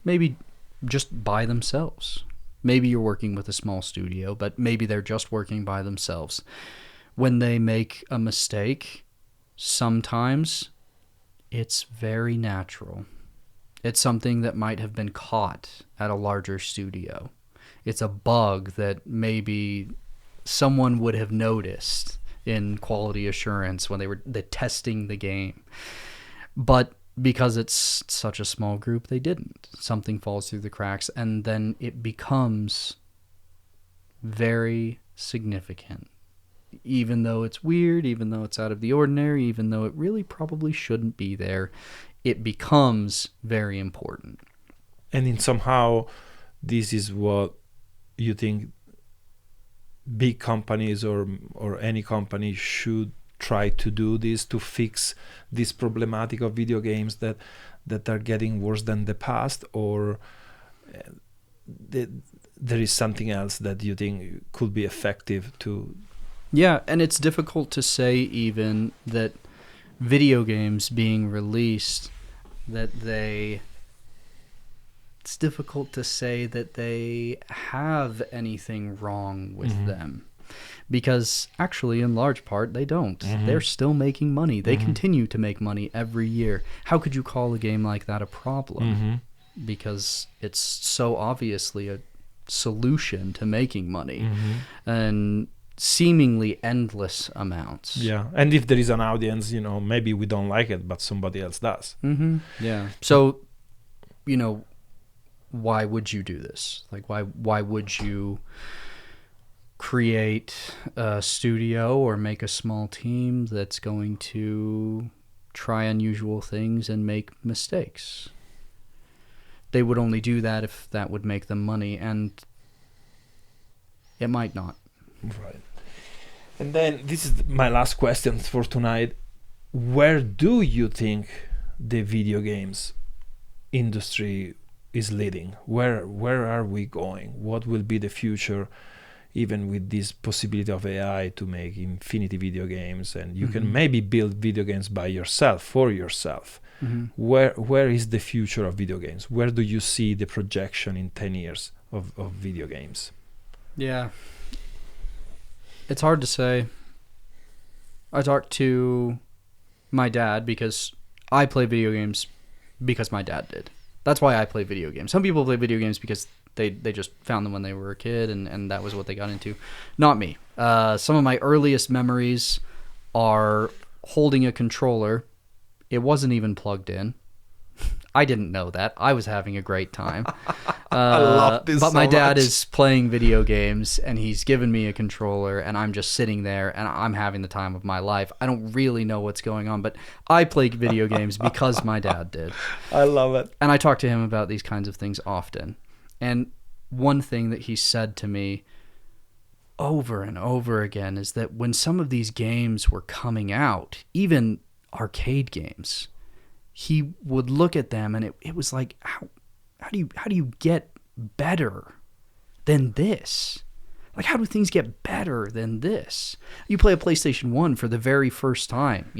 maybe just by themselves. Maybe you're working with a small studio, but maybe they're just working by themselves. When they make a mistake, sometimes it's very natural. It's something that might have been caught at a larger studio. It's a bug that maybe someone would have noticed in quality assurance when they were testing the game. But because it's such a small group, they didn't. Something falls through the cracks, and then it becomes very significant. Even though it's weird, even though it's out of the ordinary, even though it really probably shouldn't be there, it becomes very important. And in somehow, this is what you think big companies or any company should try to do, this to fix this problematic of video games that are getting worse than the past, or there is something else that you think could be effective to... Yeah, and it's difficult to say even that video games being released, it's difficult to say that they have anything wrong with them. Because actually, in large part, they don't. They're still making money. They continue to make money every year. How could you call a game like that a problem? Because it's so obviously a solution to making money. And seemingly endless amounts. Yeah, and if there is an audience, maybe we don't like it, but somebody else does. Yeah. So, why would you do this? Like, why would you create a studio or make a small team that's going to try unusual things and make mistakes? They would only do that if that would make them money, and it might not. Right. And then this is my last question for tonight. Where do you think the video games industry is leading? Where are we going? What will be the future, even with this possibility of AI to make infinity video games, and you can maybe build video games by yourself, for yourself. Where is the future of video games? Where do you see the projection in 10 years of video games? Yeah. It's hard to say. I talked to my dad because I play video games because my dad did. That's why I play video games. Some people play video games because they just found them when they were a kid and that was what they got into. Not me. Some of my earliest memories are holding a controller. It wasn't even plugged in. I didn't know that. I was having a great time. I love this but so my dad much. is playing video games, and he's given me a controller, and I'm just sitting there, and I'm having the time of my life. I don't really know what's going on, but I play video games because my dad did. I love it. And I talk to him about these kinds of things often. And one thing that he said to me over and over again is that when some of these games were coming out, even arcade games, he would look at them and it was like, how do you get better than this? Like, how do things get better than this? You play a PlayStation 1 for the very first time,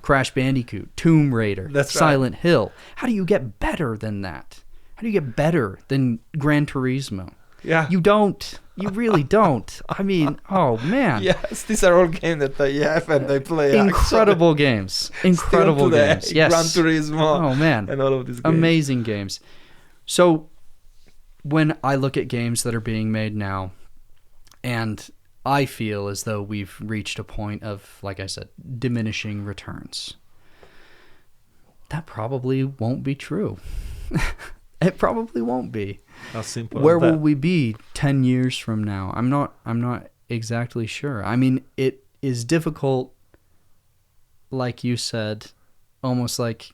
Crash Bandicoot, Tomb Raider, That's right. Silent Hill. How do you get better than that? How do you get better than Gran Turismo? Yeah. You don't. You really don't. I mean, oh man. Yes, these are all games that I have and I play. Incredible games. Incredible Still today, games. Yes. Gran Turismo. Oh man. And all of these games. Amazing games. So when I look at games that are being made now, and I feel as though we've reached a point of, like I said, diminishing returns. That probably won't be true. It probably won't be. How simple. Where will we be 10 years from now? I'm not exactly sure. I mean, it is difficult, like you said, almost like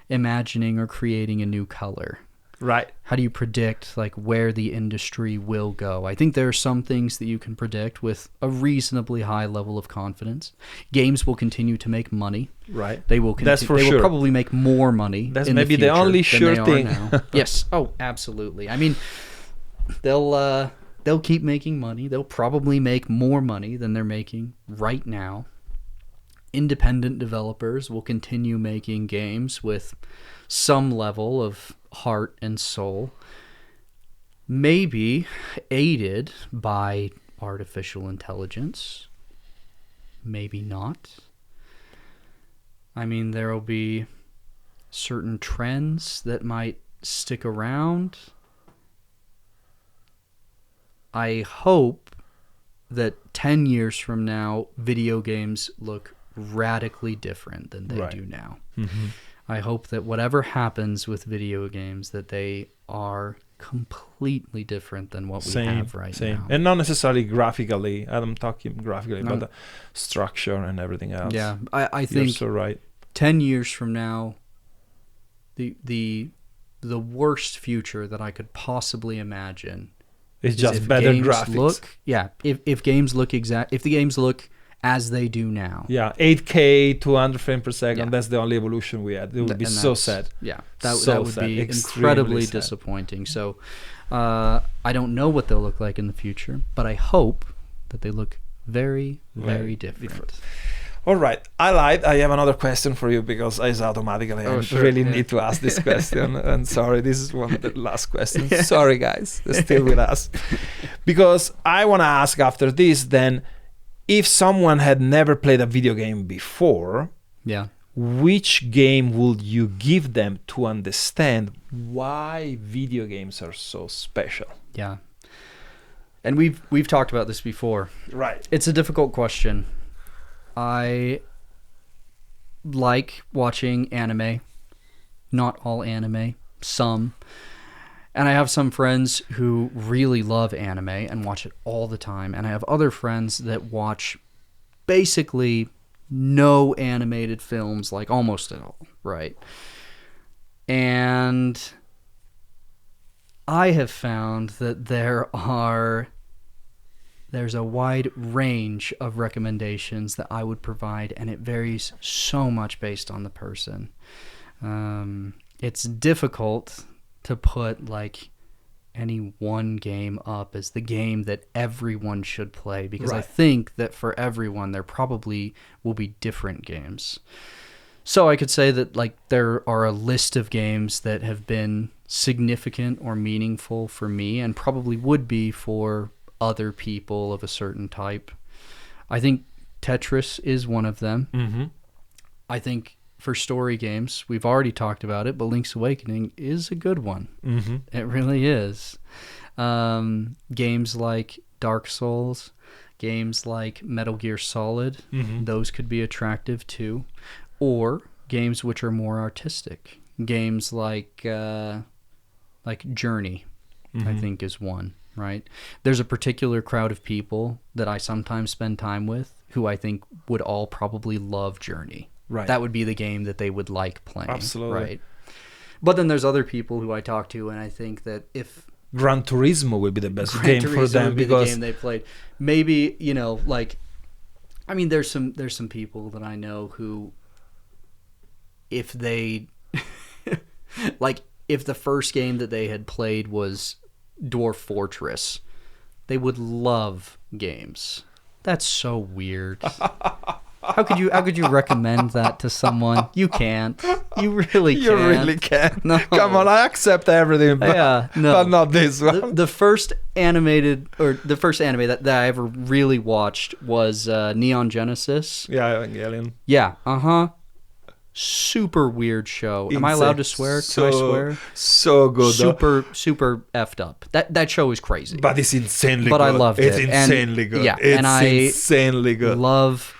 imagining or creating a new color. Right. How do you predict like where the industry will go? I think there are some things that you can predict with a reasonably high level of confidence. Games will continue to make money. Right. They will That's for they sure. will probably make more money. That's in maybe the the only future sure than they thing. are now. Yes. Oh, absolutely. I mean, they'll keep making money. They'll probably make more money than they're making right now. Independent developers will continue making games with some level of heart and soul, maybe aided by artificial intelligence, maybe not. I mean, there will be certain trends that might stick around. I hope that 10 years from now, video games look radically different than they do now. Mm-hmm. I hope that whatever happens with video games, that they are completely different than what we have right now. And not necessarily graphically. I'm talking graphically, but the structure and everything else. Yeah, I think you're so right. 10 years from now, the worst future that I could possibly imagine It's is just if better games graphics. If games look if the games look as they do now. Yeah, 8K, 200 frames per second. Yeah. That's the only evolution we had. It would be so sad. Yeah, that would sad. be Extremely incredibly sad. disappointing. So I don't know what they'll look like in the future, but I hope that they look very, very different. All right, I lied. I have another question for you because I automatically need to ask this question. And sorry, this is one of the last questions. Yeah. Sorry, guys, they're still with us. Because I want to ask after this, then, if someone had never played a video game before, Yeah. which game would you give them to understand why video games are so special? Yeah. And we've talked about this before. Right. It's a difficult question. I like watching anime. Not all anime, some. And I have some friends who really love anime and watch it all the time. And I have other friends that watch basically no animated films, like almost at all, right? And I have found that there's a wide range of recommendations that I would provide, and it varies so much based on the person. It's difficult to put like any one game up as the game that everyone should play, because I think that for everyone there probably will be different games. So I could say that like there are a list of games that have been significant or meaningful for me and probably would be for other people of a certain type. I think Tetris is one of them. Mm-hmm. I think for story games, we've already talked about it, but Link's Awakening is a good one. Mm-hmm. It really is. Games like Dark Souls, games like Metal Gear Solid, those could be attractive too. Or games which are more artistic. Games like Journey, I think is one, right? There's a particular crowd of people that I sometimes spend time with who I think would all probably love Journey. Right. That would be the game that they would like playing. Absolutely. Right. But then there's other people who I talk to, and I think that if Gran Turismo will be the best Gran game Turismo for them would be because the game they played. Maybe, you know, like, I mean, there's some people that I know who, if they, like, if the first game that they had played was Dwarf Fortress, they would love games. That's so weird. How could you recommend that to someone? You can't. You really can't. you really can't. No. Come on, I accept everything, but, but not this one. The first anime that I ever really watched was Neon Genesis. Yeah, Evangelion. Yeah, super weird show. Am I allowed to swear? Can I swear? So good. Super effed up. That show is crazy. But it's insanely good. But I loved it. It's insanely good. Yeah, it's and I insanely good. love,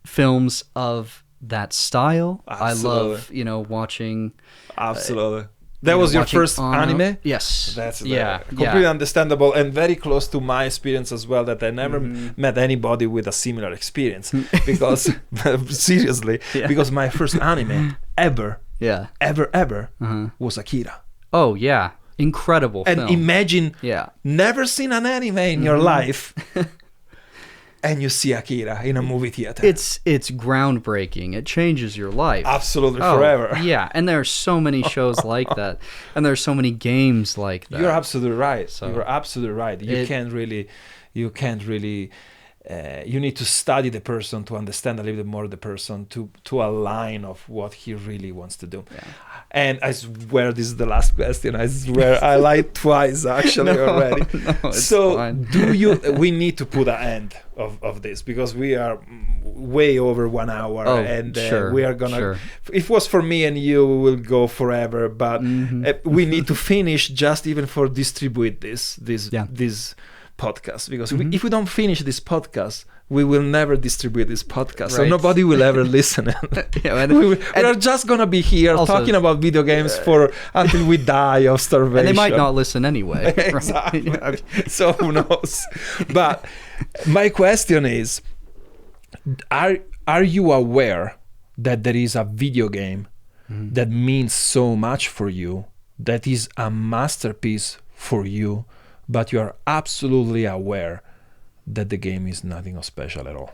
films of that style. Absolutely. I love, watching. Absolutely. That was your first anime? Yes. That's completely understandable and very close to my experience as well, that I never met anybody with a similar experience. Because, seriously, because my first anime ever was Akira. Oh, yeah. Incredible and film. Imagine never seen an anime in your life and you see Akira in a movie theater. It's groundbreaking. It changes your life. Absolutely, forever. Yeah, and there are so many shows like that, and there are so many games like that. You're absolutely right. So You're absolutely right. You can't really. You need to study the person to understand a little bit more the person to align of what he really wants to do. Yeah. And I swear this is the last question. I swear I lied twice actually already. No, so fine. We need to put an end of this because we are way over 1 hour and we are gonna if it was for me and you, we will go forever, but we need to finish just even for distribute this podcast, because if we don't finish this podcast, we will never distribute this podcast, so nobody will ever listen. We are just gonna be here also, talking about video games until we die of starvation, and they might not listen anyway. Exactly. Right? So who knows? But my question is, are you aware that there is a video game that means so much for you, that is a masterpiece for you, but you are absolutely aware that the game is nothing special at all?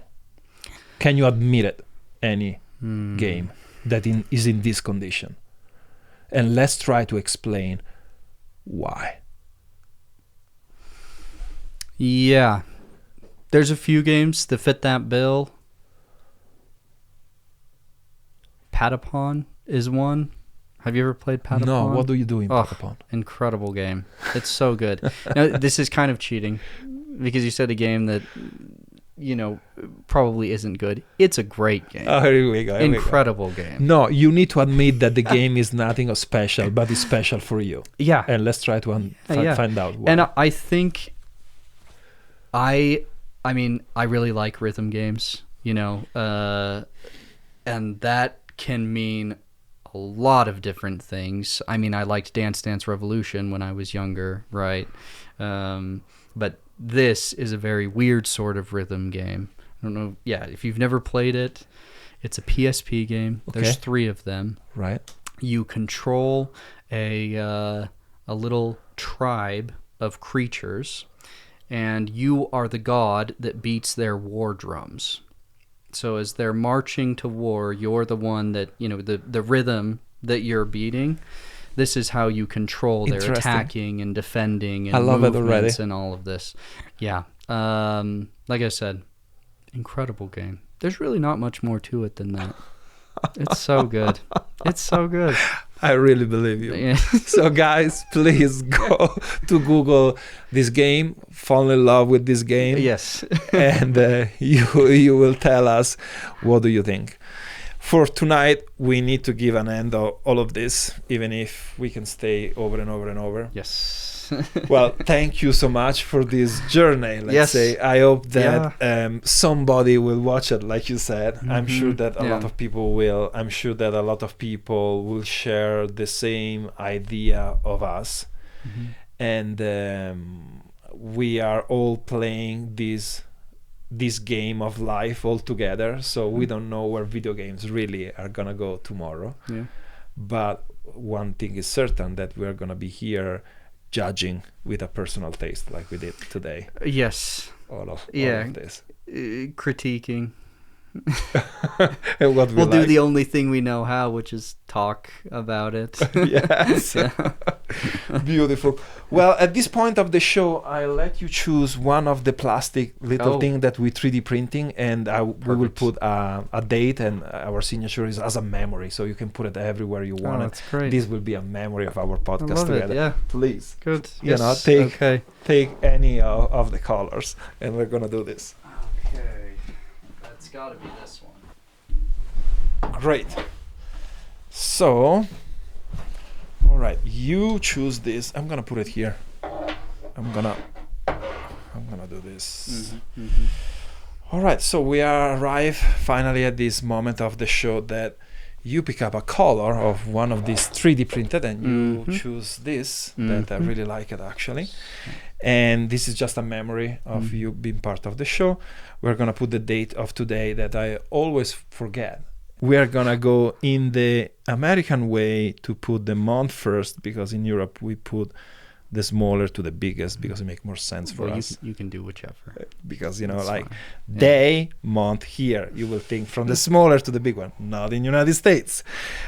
Can you admit it? Any game that is in this condition? And let's try to explain why. Yeah. There's a few games that fit that bill. Patapon is one. Have you ever played Patapon? No, what do you do in Patapon? Incredible game. It's so good. Now, this is kind of cheating because you said a game that, probably isn't good. It's a great game. Oh, here we go. Incredible game. No, you need to admit that the game is nothing special, but it's special for you. Yeah. And let's try to find out why. And I think I really like rhythm games, and that can mean a lot of different things. I mean, I liked Dance Dance Revolution when I was younger, right? But this is a very weird sort of rhythm game. I don't know. Yeah, if you've never played it, it's a PSP game. Okay. There's 3 of them. Right. You control a little tribe of creatures, and you are the god that beats their war drums. So as they're marching to war, you're the one that, the rhythm that you're beating. This is how you control their attacking and defending and I love movements it already. and all of this. Yeah. Like I said, incredible game. There's really not much more to it than that. It's so good. It's so good. I really believe you. Yeah. So guys, please go to Google this game, fall in love with this game. Yes. And you will tell us what do you think. For tonight, we need to give an end of all of this, even if we can stay over and over and over. Yes. Well, thank you so much for this journey, let's say. I hope that somebody will watch it, like you said. Mm-hmm. I'm sure that a lot of people will. I'm sure that a lot of people will share the same idea of us. Mm-hmm. And we are all playing this game of life all together, so we don't know where video games really are gonna go tomorrow. Yeah. But one thing is certain, that we're gonna be here judging with a personal taste, like we did today. Yes. All of this. Critiquing. And what we'll do the only thing we know how, which is talk about it. Yes. Beautiful. Well, at this point of the show, I'll let you choose one of the plastic little thing that we 3D printing, and we will put a date, and our signature is as a memory, so you can put it everywhere you want it. That's great. This will be a memory of our podcast together. Yeah. Please. Good. Take any of the colors, and we're gonna do this. Okay. It's got to be this one. Great. So, all right, you choose this. I'm gonna put it here. I'm gonna do this. Mm-hmm, mm-hmm. All right, so we arrive finally at this moment of the show that you pick up a color of one of these 3D printed, and you choose this that I really like it actually. And this is just a memory of you being part of the show. We're gonna put the date of today that I always forget. We are gonna go in the American way to put the month first, because in Europe we put the smaller to the biggest, because it makes more sense for us. You can do whichever. Because day, month, here you will think from the smaller to the big one. Not in United States.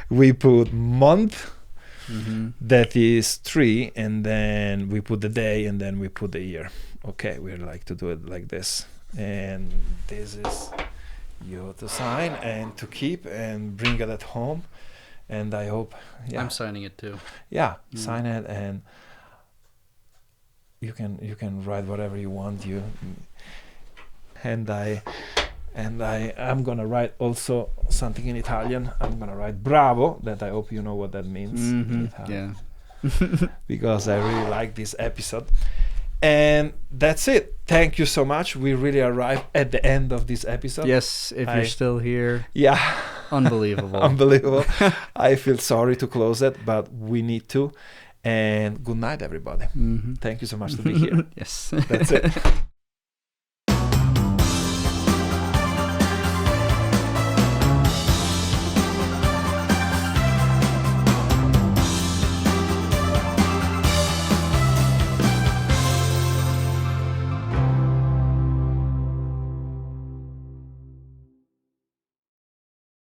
We put month. Mm-hmm. That is 3, and then we put the day, and then we put the year. Okay, we like to do it like this. And this is you to sign and to keep and bring it at home. And I hope I'm signing it too. Yeah, sign it, and you can write whatever you want. I'm gonna write also something in Italian. I'm gonna write bravo, that I hope you know what that means in Italian. Yeah. Because I really like this episode. And that's it. Thank you so much. We really arrived at the end of this episode. Yes, if you're still here. Yeah. Unbelievable. Unbelievable. I feel sorry to close it, but we need to. And good night, everybody. Mm-hmm. Thank you so much to be here. Yes. That's it.